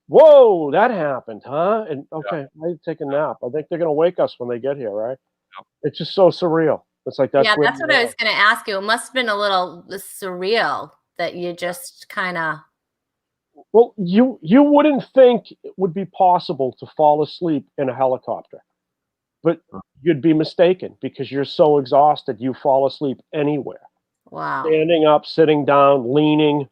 whoa, that happened, huh? And okay, I need to take a nap. I think they're going to wake us when they get here, right? Yeah. It's just so surreal. It's like that's that's what I was going to ask you. It must have been a little surreal that you just kind of. Well, you wouldn't think it would be possible to fall asleep in a helicopter, but you'd be mistaken because you're so exhausted you fall asleep anywhere. Wow. Standing up, sitting down, leaning.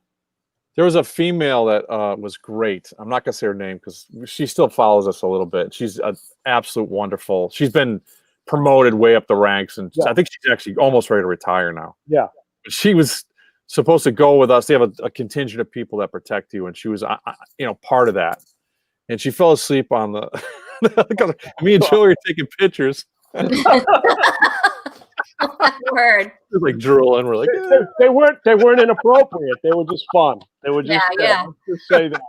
There was a female that was great. I'm not going to say her name because she still follows us a little bit. She's an absolute wonderful. She's been promoted way up the ranks, and I think she's actually almost ready to retire now. Yeah. She was supposed to go with us. They have a contingent of people that protect you, and she was, part of that. And she fell asleep on the. Me and Joey are taking pictures. Word. Just like drooling. We're like, they weren't inappropriate. They were just fun. They were just Let's just say that.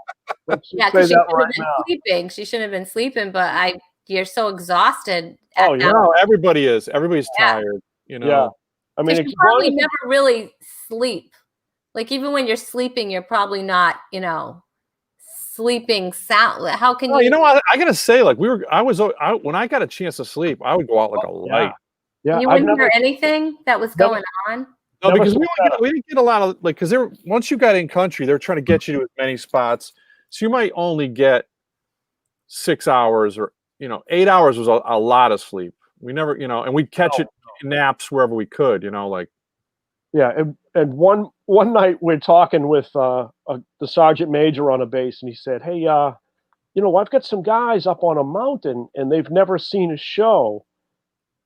Let's just say she that should right have been now. sleeping. She shouldn't have been sleeping, but you're so exhausted. No, everybody is. Everybody's tired. Yeah. I mean, you probably never really sleep. Like even when you're sleeping, you're probably not, sleeping sound. How can you? You know what? I gotta say, when I got a chance to sleep, I would go out like a light. Yeah, you wouldn't hear anything that was going on. No, because we didn't get a lot of because once you got in country, they're trying to get you to as many spots, so you might only get 6 hours or 8 hours was a lot of sleep. We never, and we'd catch it in naps wherever we could, Yeah, and one night we're talking with the sergeant major on a base, and he said, "Hey, I've got some guys up on a mountain, and they've never seen a show,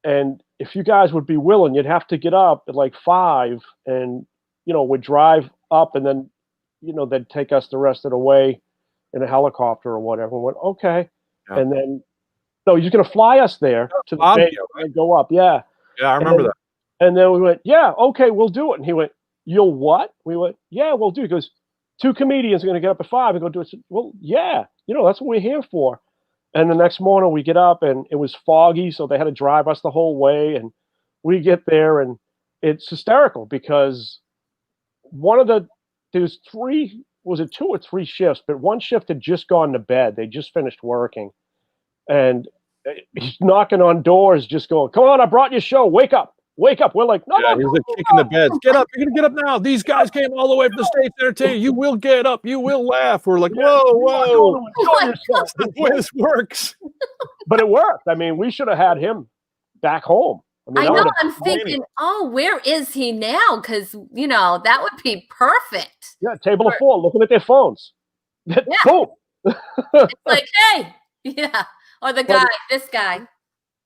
and if you guys would be willing, you'd have to get up at like 5, and we'd drive up, and then they'd take us the rest of the way in a helicopter or whatever." We went, okay, and then you're gonna fly us there to the base and go up, yeah. Yeah, I remember that. And then we went, yeah, okay, we'll do it. And he went, you'll what? We went, yeah, we'll do it. He goes, 2 comedians are going to get up at 5 and go do it. Well, yeah, that's what we're here for. And the next morning we get up and it was foggy, so they had to drive us the whole way. And we get there and it's hysterical because there's 3, was it 2 or 3 shifts? But one shift had just gone to bed. They just finished working. And he's knocking on doors, just going, come on, I brought you a show. Wake up. Wake up. We're like, no. He's like kicking the beds. Get up. You're going to get up now. These guys came all the way from the States to entertain you. You will get up. You will laugh. We're like, whoa. That's the way this works. But it worked. I mean, we should have had him back home. I know. I'm thinking, where is he now? Because, that would be perfect. Yeah, table of 4, looking at their phones. Yeah. Boom. It's like, hey. Yeah. Or this guy.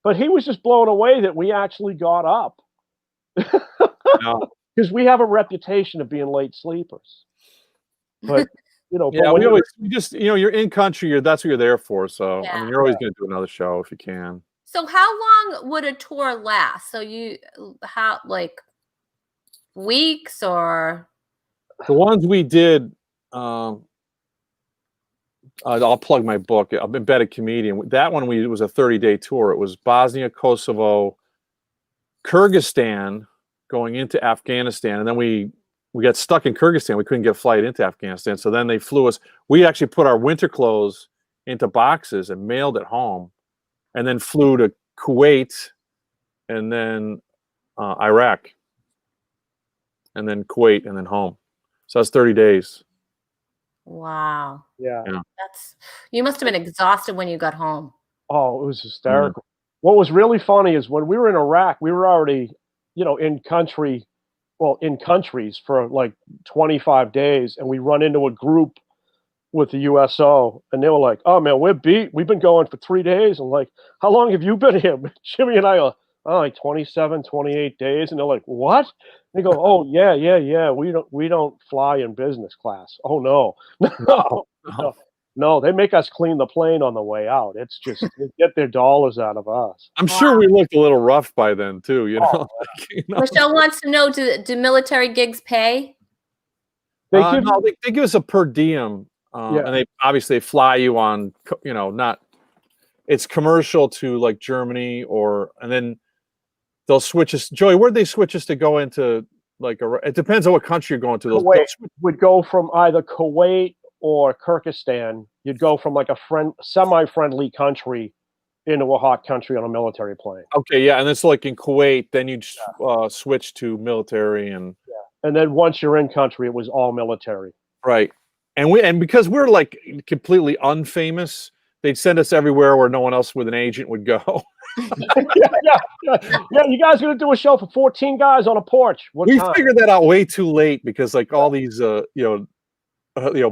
But he was just blown away that we actually got up. Because we have a reputation of being late sleepers. But, you're in country, that's what you're there for. So, I mean, you're always going to do another show if you can. So how long would a tour last? So weeks or? The ones we did, I'll plug my book. I'm Embedded Comedian. That one was a 30-day tour. It was Bosnia, Kosovo, Kyrgyzstan, going into Afghanistan, and then we got stuck in Kyrgyzstan. We couldn't get a flight into Afghanistan, so then they flew us. We actually put our winter clothes into boxes and mailed it home, and then flew to Kuwait, and then Iraq, and then Kuwait, and then home. So that's 30 days. Wow. Yeah. You must have been exhausted when you got home. Oh, it was hysterical. What was really funny is when we were in Iraq, we were already, in countries for like 25 days, and we run into a group with the USO, and they were like, oh man, we're beat. We've been going for 3 days. I'm like, how long have you been here? Jimmy and I are like 27, 28 days. And they're like, what? And they go, oh yeah. We don't fly in business class. Oh no. No, they make us clean the plane on the way out. It's just they get their dollars out of us. I'm sure we looked a little rough by then too, Michelle wants to know, do military gigs pay? They give us a per diem. And they obviously fly you on, it's commercial to like Germany and then they'll switch us. Joey, where'd they switch us to go into? It depends on what country you're going to. Kuwait would go from either Kuwait or Kyrgyzstan. You'd go from like a semi-friendly country into a hot country on a military plane. Okay, yeah, and it's like in Kuwait, then you'd switch to military and then once you're in country, it was all military. Right. And because we're like completely unfamous, they'd send us everywhere where no one else with an agent would go. Yeah, you guys gonna do a show for 14 guys on a porch? We figured that out way too late because like all these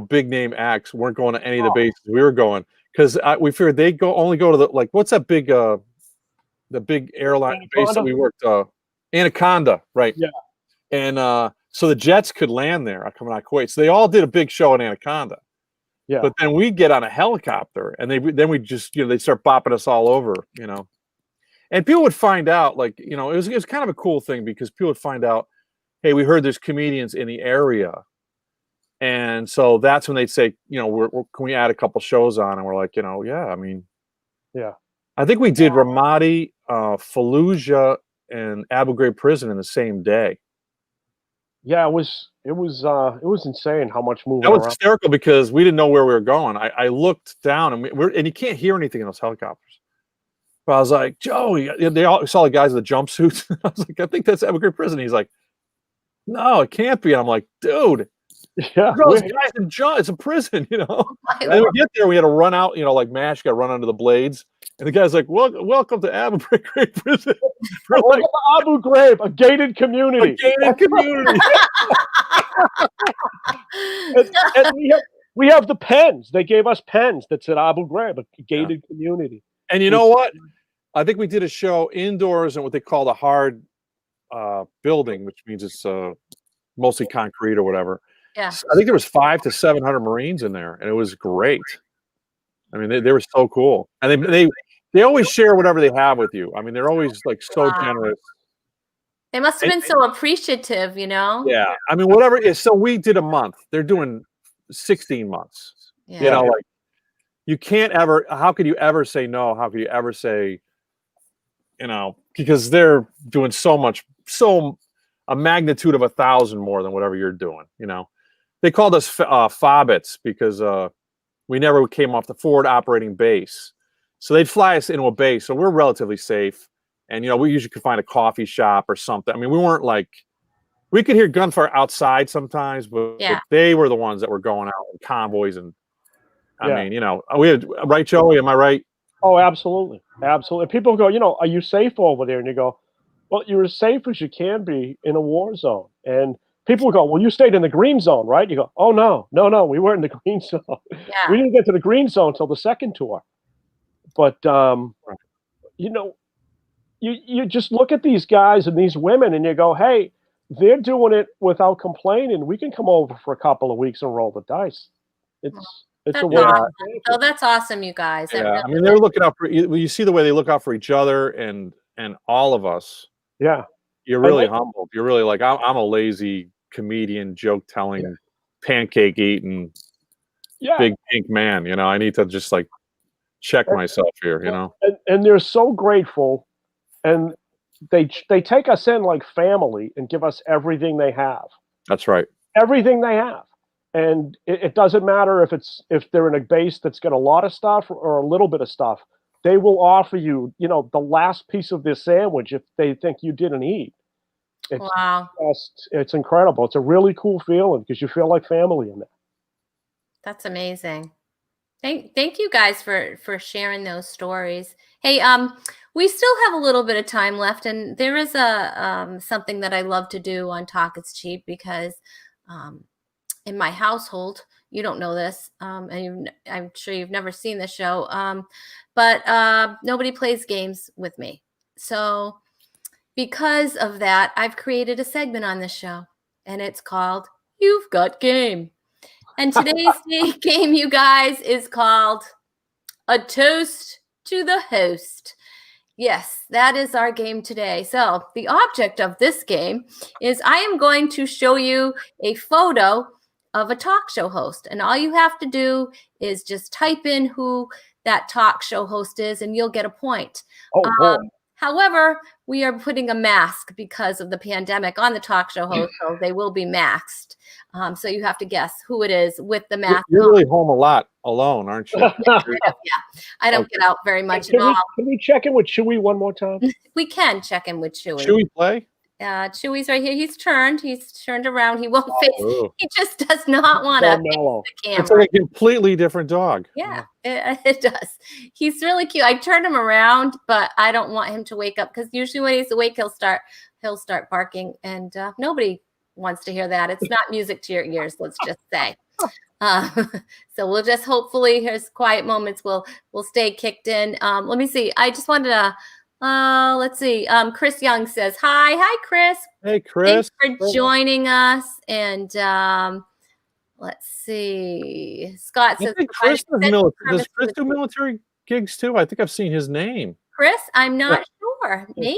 big name acts weren't going to any of the bases we were going, because we figured they only go to the what's that big the big airline base that we worked Anaconda, right? Yeah. And so the jets could land there coming out of Kuwait. So they all did a big show in Anaconda. Yeah. But then we get on a helicopter and then we just, they start bopping us all over, And people would find out, it was kind of a cool thing because people would find out, hey, we heard there's comedians in the area. And so that's when they'd say, can we add a couple shows on? And we're like, yeah. I think we did Ramadi, Fallujah, and Abu Ghraib prison in the same day. Yeah, it was insane how much moving. That was around. hysterical because we didn't know where we were going. I looked down and you can't hear anything in those helicopters. But I was like, Joey, they all saw the guys in the jumpsuits. I was like, I think that's Abu Ghraib prison. He's like, no, it can't be. And I'm like, dude, yeah, those guys in it's a prison, And then we get there, we had to run out, like MASH, got to run under the blades. And the guy's like, welcome to Abu Ghraib prison. Welcome to Abu Ghraib, a gated community. and we have the pens. They gave us pens that said Abu Ghraib, a gated community. And you know what? I think we did a show indoors in what they call the hard building, which means it's mostly concrete or whatever. Yeah. I think there was 500 to 700 Marines in there, and it was great. I mean, they were so cool, and they always share whatever they have with you. I mean, they're always like so generous. They must have been so appreciative, you know? Yeah. I mean, whatever. So we did a month. They're doing 16 months. Yeah. You know, like you can't ever, how could you ever say no? How could you ever say, you know, because they're doing so much, so a magnitude of 1,000 more than whatever you're doing, you know. They called us FOBITs because we never came off the forward operating base. So they'd fly us into a base. So we're relatively safe. And, you know, we usually could find a coffee shop or something. I mean, we weren't like, we could hear gunfire outside sometimes, but they were the ones that were going out in convoys. And I mean, you know, we had, right, Joey? Am I right? Oh, absolutely. Absolutely. People go, you know, are you safe over there? And you go, well, you're as safe as you can be in a war zone. And people go, well, you stayed in the green zone, right? You go, oh, no, we weren't in the green zone. Yeah. We didn't get to the green zone until the second tour. But, you know, you just look at these guys and these women and you go, hey, they're doing it without complaining. We can come over for a couple of weeks and roll the dice. It's that's a way. awesome. Oh, that's awesome, you guys. Yeah, really, I mean, they're looking out for you. See the way they look out for each other and all of us. Yeah, you're really humbled. You're really like, I'm a lazy comedian, joke telling, pancake eating, big pink man. You know, I need to just like check myself here. You know, and they're so grateful, and they take us in like family and give us everything they have. That's right. Everything they have. And it doesn't matter if they're in a base that's got a lot of stuff or a little bit of stuff. They will offer you, you know, the last piece of their sandwich if they think you didn't eat. It's incredible. It's a really cool feeling because you feel like family in there. That's amazing. Thank you guys for sharing those stories. Hey, we still have a little bit of time left, and there is a something that I love to do on Talk It's Cheap because in my household, you don't know this, and I'm sure you've never seen the show, but nobody plays games with me. So because of that, I've created a segment on this show, and it's called You've Got Game. And today's game, you guys, is called A Toast to the Host. Yes, that is our game today. So the object of this game is I am going to show you a photo of a talk show host. And all you have to do is just type in who that talk show host is and you'll get a point. However, we are putting a mask because of the pandemic on the talk show host, so they will be maxed. So you have to guess who it is with the mask. You're really home a lot alone, aren't you? I don't get out very much at all. Can we check in with Chewy one more time? We can check in with Chewy. Chewy play? Chewy's right here. He's turned around. He won't face. He just does not want to face the camera. It's like a completely different dog. Yeah, it does. He's really cute. I turned him around, but I don't want him to wake up because usually when he's awake, he'll start barking, and nobody wants to hear that. It's not music to your ears. Let's just say. So we'll just hopefully his quiet moments will stay kicked in. Let me see. I just wanted to. Let's see. Chris Young says, hi, Chris. Hey, Chris. Thanks for joining us. And let's see. Scott says, Chris does Chris do military gigs too? I think I've seen his name. Chris, I'm not sure. Maybe.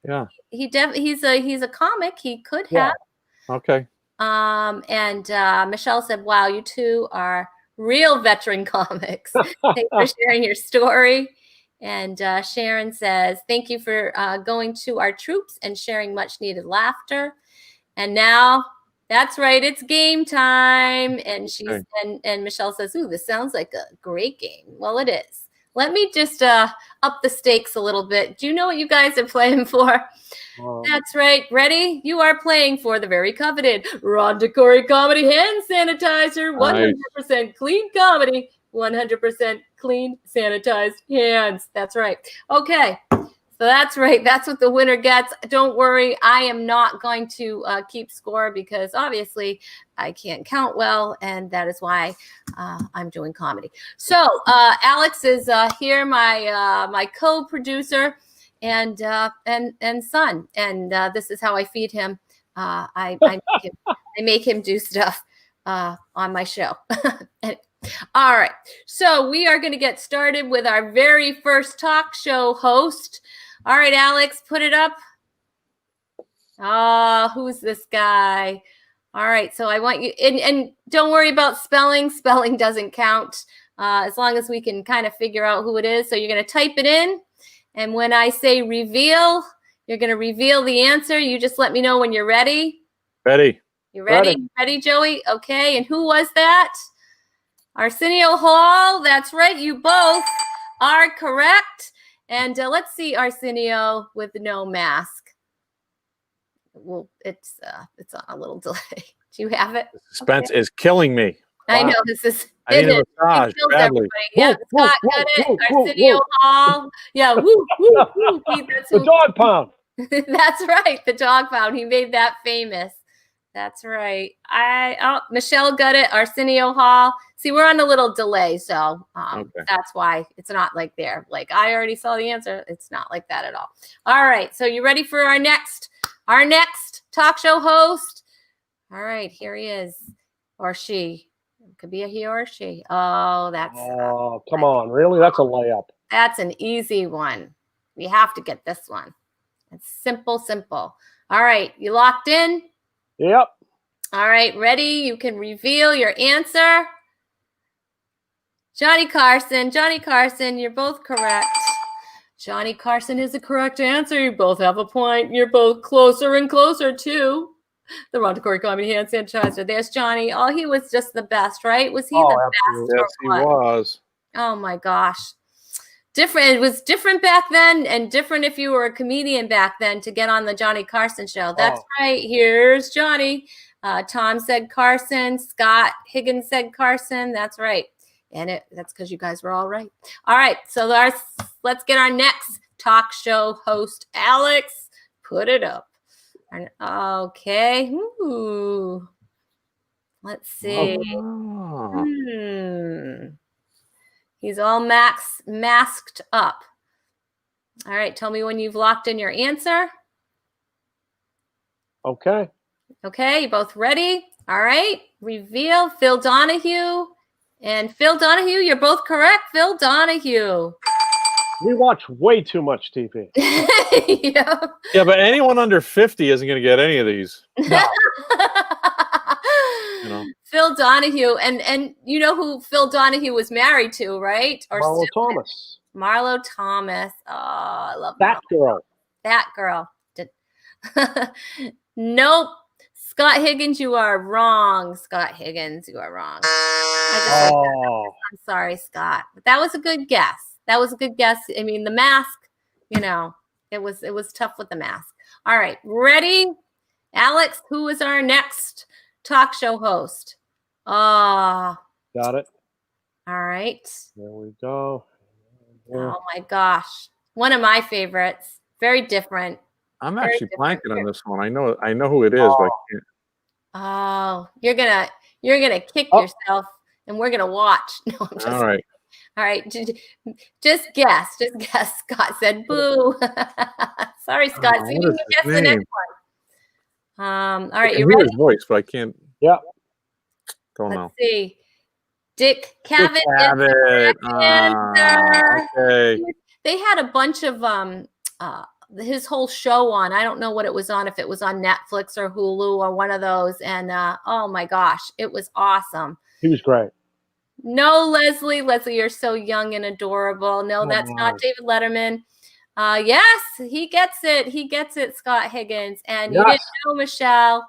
Yeah. He's a comic. He could have. Okay. And Michelle said, wow, you two are real veteran comics. Thanks for sharing your story. And Sharon says, thank you for going to our troops and sharing much needed laughter. And now, that's right, it's game time. And and Michelle says, ooh, this sounds like a great game. Well, it is. Let me just up the stakes a little bit. Do you know what you guys are playing for? That's right. Ready? You are playing for the very coveted Rhonda Corey Comedy Hand Sanitizer. 100% clean comedy. 100% clean, sanitized hands. That's right. Okay. So that's right. That's what the winner gets. Don't worry. I am not going to keep score because obviously I can't count well. And that is why I'm doing comedy. So Alex is here, my co-producer and son. And this is how I feed him. I make him do stuff on my show. All right, so we are going to get started with our very first talk show host. All right, Alex, put it up. Oh, who's this guy? All right, so I want you, and don't worry about spelling. Spelling doesn't count as long as we can kind of figure out who it is. So you're going to type it in, and when I say reveal, you're going to reveal the answer. You just let me know when you're ready. Ready. You ready? Ready, Joey? Okay, and who was that? Arsenio Hall. That's right, you both are correct. And let's see Arsenio with no mask. Well, it's on a little delay. Do you have it? The suspense is killing me. I know this is. I need a massage It kills badly. everybody. Yeah, Scott got it. Arsenio Hall. Yeah, woo, woo, woo. The dog pound. That's right. The dog pound. He made that famous. That's right. Michelle got it. Arsenio Hall. See, we're on a little delay, so that's why it's not like there. Like I already saw the answer. It's not like that at all. All right. So you ready for our next talk show host? All right, here he is, or she. It could be a he or a she. Oh, that's. Oh, come on, really? That's a layup. That's an easy one. We have to get this one. It's simple, simple. All right, you locked in? Yep. All right, ready? You can reveal your answer. Johnny Carson. Johnny Carson, you're both correct. Johnny Carson is the correct answer. You both have a point. You're both closer and closer to the Rhonda Corey Comedy Hand Sanitizer. There's Johnny. Oh, he was just the best, right? Was he the best? Yes, he was. Oh my gosh. Different. It was different back then, and different if you were a comedian back then to get on the Johnny Carson show. That's right. Here's Johnny. Tom said Carson. Scott Higgins said Carson. That's right. And that's because you guys were all right. All right. So let's get our next talk show host, Alex. Put it up. Okay. Ooh. Let's see. He's all masked up. All right. Tell me when you've locked in your answer. Okay. Okay. You both ready? All right. Reveal Phil Donahue. And Phil Donahue, you're both correct. Phil Donahue. We watch way too much TV. Yeah, but anyone under 50 isn't going to get any of these. No. You know. Phil Donahue, and you know who Phil Donahue was married to, right? Or Marlo Thomas. Marlo Thomas. Oh, I love that girl. That girl. Nope. Scott Higgins, you are wrong. Scott Higgins, you are wrong. I'm sorry, Scott. But that was a good guess. That was a good guess. I mean, the mask, you know, it was tough with the mask. All right, ready? Alex, who is our next talk show host? Got it. All right. There we go. Oh my gosh. One of my favorites. Very different. I'm actually blanking on this one. I know who it is, but I can't. Oh, you're gonna kick yourself, and we're gonna watch. No, I'm just all right. All right, just guess. Just guess. Scott said, "Boo." Sorry, Scott. So you can guess the next one. All right, you ready? Hear his voice, but I can't. Yeah. Don't know. Let's see. Dick Cavett. Dick Cavett. Okay. They had a bunch of his whole show on. I don't know what it was on, if it was on Netflix or Hulu or one of those. And oh my gosh, it was awesome. He was great. No, Leslie. Leslie, you're so young and adorable. No, that's not David Letterman. Yes, he gets it. He gets it, Scott Higgins. And you didn't know, Michelle.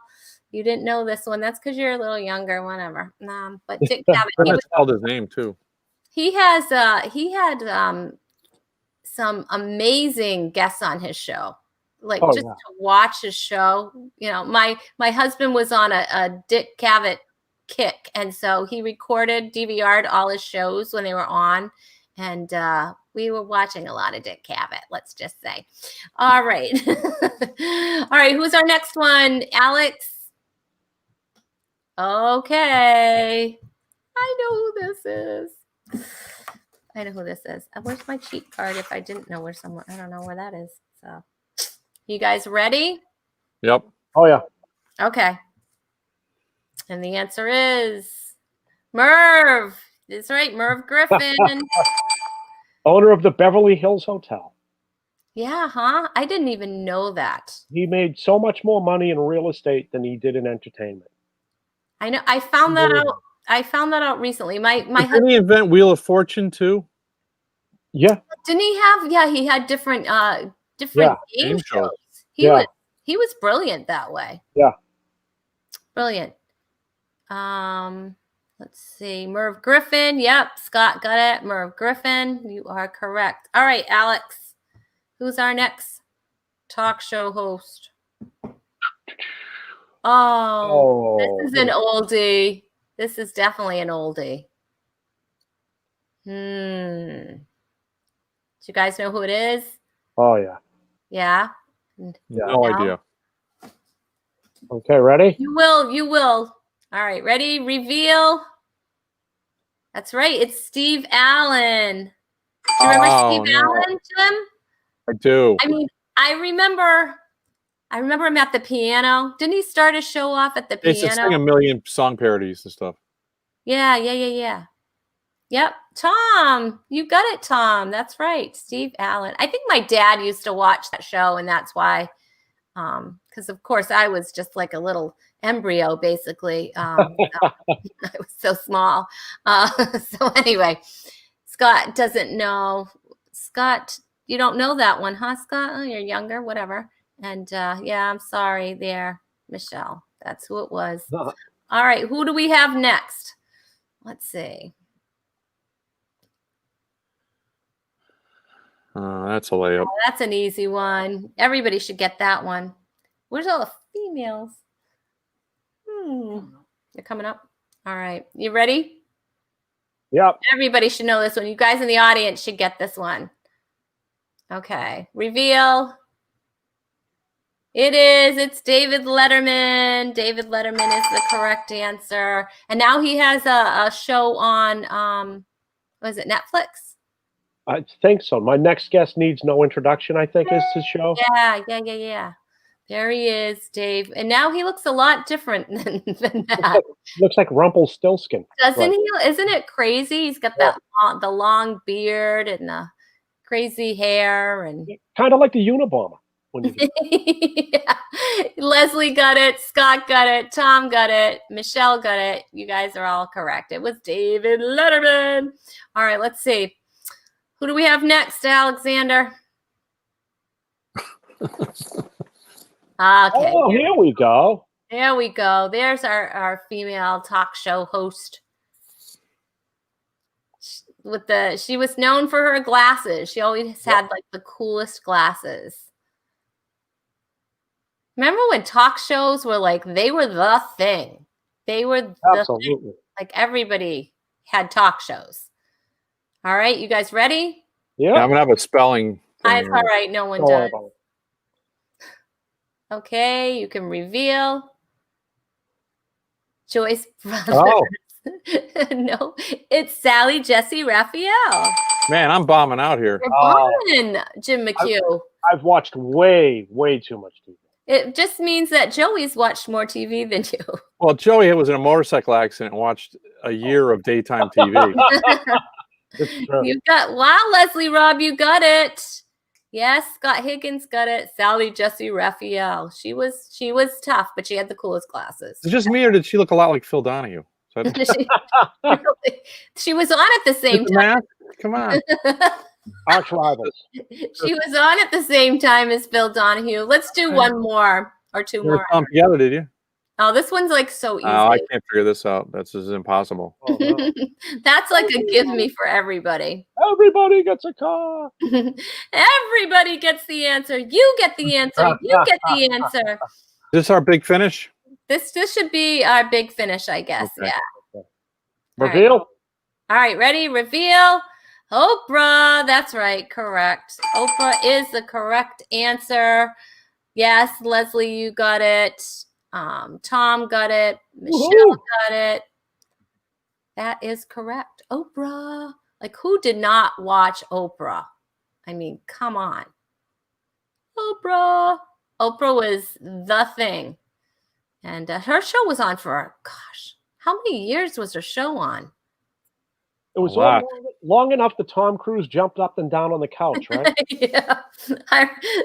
You didn't know this one. That's because you're a little younger, whatever. But Dick Cavett. I spelled his name too. He had some amazing guests on his show. To watch his show. You know, my husband was on a Dick Cavett kick, and so he recorded, DVR'd all his shows when they were on, and we were watching a lot of Dick Cavett, let's just say. All right. All right, who's our next one? Alex? Okay. I know who this is. Where's my cheat card if I didn't know where somewhere? I don't know where that is. So, you guys ready? Yep. Oh, yeah. Okay. And the answer is Merv. That's right, Merv Griffin. Owner of the Beverly Hills Hotel. Yeah, huh? I didn't even know that. He made so much more money in real estate than he did in entertainment. I know. I found that out. I found that out recently. My Didn't husband, he invent Wheel of Fortune too? Yeah, didn't he have? Yeah, he had different yeah, game game shows. shows. Yeah. He was brilliant that way. yeah. Brilliant. Let's see. Merv Griffin. Yep, Scott got it. Merv Griffin, you are correct. All right, Alex. Who's our next talk show host? Oh, this is an oldie. This is definitely an oldie. Do you guys know who it is? Oh, yeah. Yeah? No idea. Okay, ready? You will. All right, ready? Reveal. That's right. It's Steve Allen. Do you remember Steve Allen, Jim? I do. I mean, I remember him at the piano. Didn't he start his show off at the They used to piano? sing a million song parodies and stuff. Yeah. Yep. Tom, you got it, Tom. That's right. Steve Allen. I think my dad used to watch that show, and that's why. Because of course I was just like a little embryo, basically. I was so small. So anyway, Scott doesn't know. Scott, you don't know that one, huh, Scott? Oh, you're younger, whatever. And yeah, I'm sorry there, Michelle. That's who it was. All right, who do we have next? Let's see. That's a layup. Oh, that's an easy one. Everybody should get that one. Where's all the females? They're coming up. All right. You ready? Yep. Everybody should know this one. You guys in the audience should get this one. Okay. Reveal. It's David Letterman. David Letterman is the correct answer. And now he has a show on, was it Netflix? I think so. My next guest needs no introduction, I think, is his show. Yeah. There he is, Dave. And now he looks a lot different than that. Looks like Rumpelstiltskin. Doesn't he? Isn't it crazy? He's got that the long beard and the crazy hair and kind of like the Unabomber. Yeah. Leslie got it, Scott got it, Tom got it, Michelle got it. You guys are all correct. It was David Letterman. All right, let's see. Who do we have next, Alexander? Okay. Oh, here we go. There we go. There's our female talk show host. She was known for her glasses. She always had like the coolest glasses. Remember when talk shows were like, they were the thing. They were the thing. Like everybody had talk shows. All right, you guys ready? Yeah. I'm gonna have a spelling. All right, no one does. Okay, you can reveal. Joyce Brothers. Oh. No, it's Sally Jesse Raphael. Man, I'm bombing out here. You're bombing, Jim McHugh. I've watched way too much TV. It just means that Joey's watched more TV than you. Well, Joey was in a motorcycle accident and watched a year of daytime TV. You got, wow, Leslie Robb, you got it. Yes, Scott Higgins got it. Sally Jesse Raphael. She was tough, but she had the coolest glasses. Is it just me, or did she look a lot like Phil Donahue? She was on at the same time. Come on. Arch rivals. She was on at the same time as Phil Donahue. Let's do one more or two more. Together, did you? Oh, this one's like so easy. Oh, I can't figure this out. This is impossible. Oh, no. That's like a give me for everybody. Everybody gets a car. Everybody gets the answer. You get the answer. You get the answer. Is this our big finish? This should be our big finish, I guess. Okay. Yeah. Reveal. All right, ready? Reveal. Oprah. That's right. Correct. Oprah is the correct answer. Yes, Leslie, you got it. Tom got it. Michelle got it. That is correct. Oprah. Like, who did not watch Oprah? I mean, come on. Oprah. Oprah was the thing. And her show was on for, gosh, how many years was her show on? It was A lot. long enough that Tom Cruise jumped up and down on the couch, right? Yeah,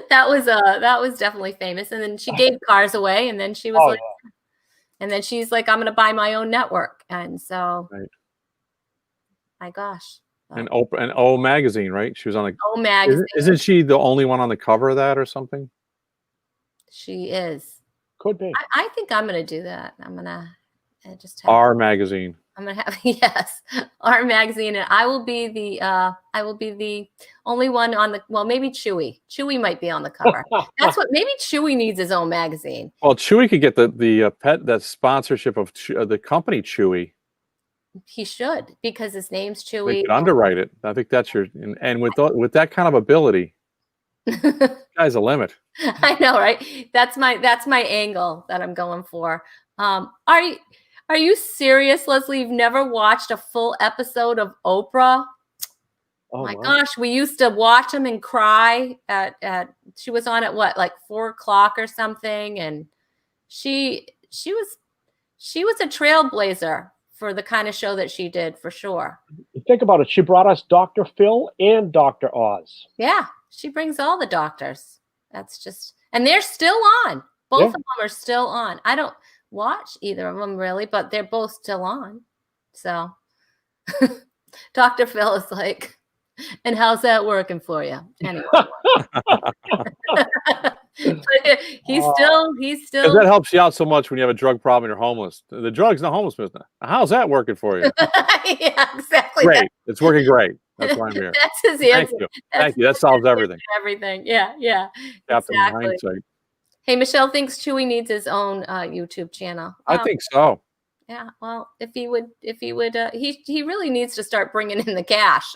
that was definitely famous. And then she gave cars away, and then she was Oh, like, and then she's like, I'm going to buy my own network. And so, Right. my gosh. And Oprah and O Magazine, right? She was on O Magazine. Isn't she the only one on the cover of that or something? She is. Could be. I think I'm going to do that. I'm going to just have Our Magazine. I'm gonna have yes, our magazine, and I will be the only one on the maybe Chewy. Chewy might be on the cover. That's what maybe Chewy needs his own magazine. Well, Chewy could get the pet that sponsorship of the company Chewy. He should, because his name's They Chewy. could underwrite it. I think that's and with that kind of ability, sky's the limit. I know, right? That's my angle that I'm going for. Are you serious, Leslie? You've never watched a full episode of Oprah? Oh My wow. gosh, we used to watch them and cry at she was on at what, like 4:00 or something, and she was a trailblazer for the kind of show that she did, for sure. Think about it. She brought us Dr. Phil and Dr. Oz. Yeah, she brings all the doctors. That's just, and they're still on. Both of them are still on. I don't watch either of them really, but they're both still on. So Dr. Phil is like, and how's that working for you? Anyway. he's still That helps you out so much when you have a drug problem and you're homeless. The drug's not homeless business. How's that working for you? Yeah, exactly. Great. It's working great. That's why I'm here. That's his answer. Thank you. That solves everything. Everything. Yeah. Captain Exactly. Hindsight. Hey, Michelle thinks Chewy needs his own YouTube channel. I think so. Yeah, well, if he would, he really needs to start bringing in the cash.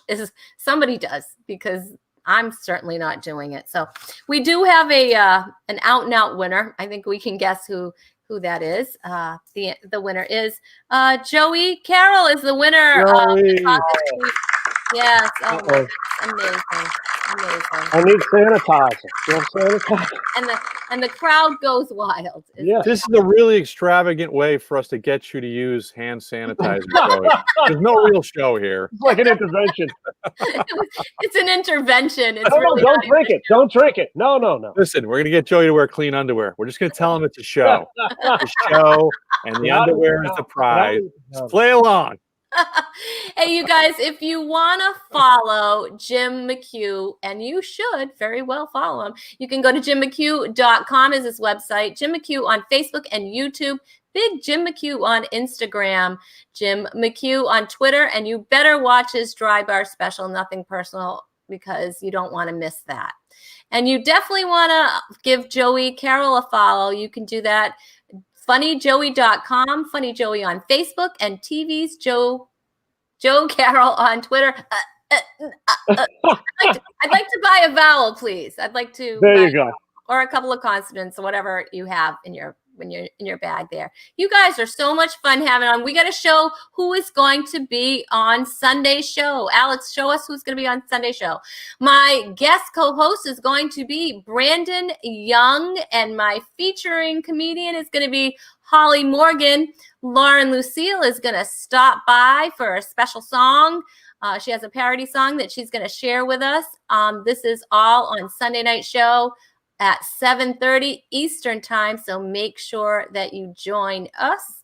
Somebody does, because I'm certainly not doing it. So we do have an out and out winner. I think we can guess who that is. The winner is Joey Carroll is the winner of the contest. Yes, oh my goodness, amazing. I need sanitizer. You have sanitizer? And the crowd goes wild. Yeah. This is a really extravagant way for us to get you to use hand sanitizer. Joey. There's no real show here. It's like an intervention. It's an intervention. It's No, really don't drink it. Don't drink it. No. Listen, we're going to get Joey to wear clean underwear. We're just going to tell him it's a show. It's a show, and the underwear is the prize. Just play along. Hey, you guys, if you want to follow Jim McHugh, and you should very well follow him, you can go to jimmchugh.com is his website. Jim McHugh on Facebook and YouTube. Big Jim McHugh on Instagram. Jim McHugh on Twitter. And you better watch his Dry Bar special, Nothing Personal, because you don't want to miss that. And you definitely want to give Joey Carroll a follow. You can do that. funnyjoey.com, Funny Joey on Facebook, and TV's Joe Carroll on Twitter. I'd like to buy a vowel, please. I'd like to. There you go. Or a couple of consonants, or whatever you have in your bag there. You guys are so much fun having on. We got to show who is going to be on Sunday's show. Alex, show us who's going to be on Sunday's show. My guest co-host is going to be Brandon Young, and my featuring comedian is going to be Holly Morgan. Lauren Lucille is going to stop by for a special song. She has a parody song that she's going to share with us. This is all on Sunday night show at 7:30 Eastern time. So make sure that you join us.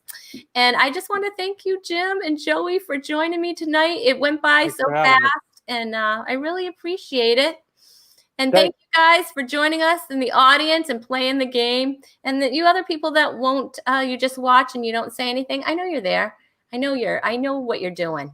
And I just want to thank you, Jim and Joey, for joining me tonight. It went by so fast, and I really appreciate it. And thank you guys for joining us in the audience and playing the game. And you other people that won't, you just watch and you don't say anything. I know you're there. I know what you're doing.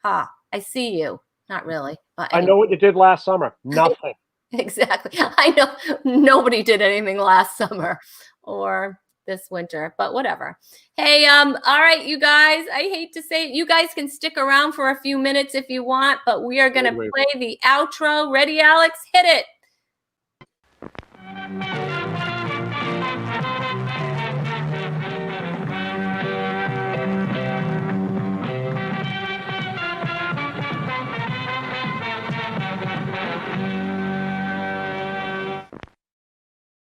I see you. Not really. But anyway. I know what you did last summer. Nothing. Exactly. I know nobody did anything last summer or this winter, but whatever. Hey, all right, you guys, I hate to say it. You guys can stick around for a few minutes if you want, but we are going to play the outro. Ready, Alex? Hit it.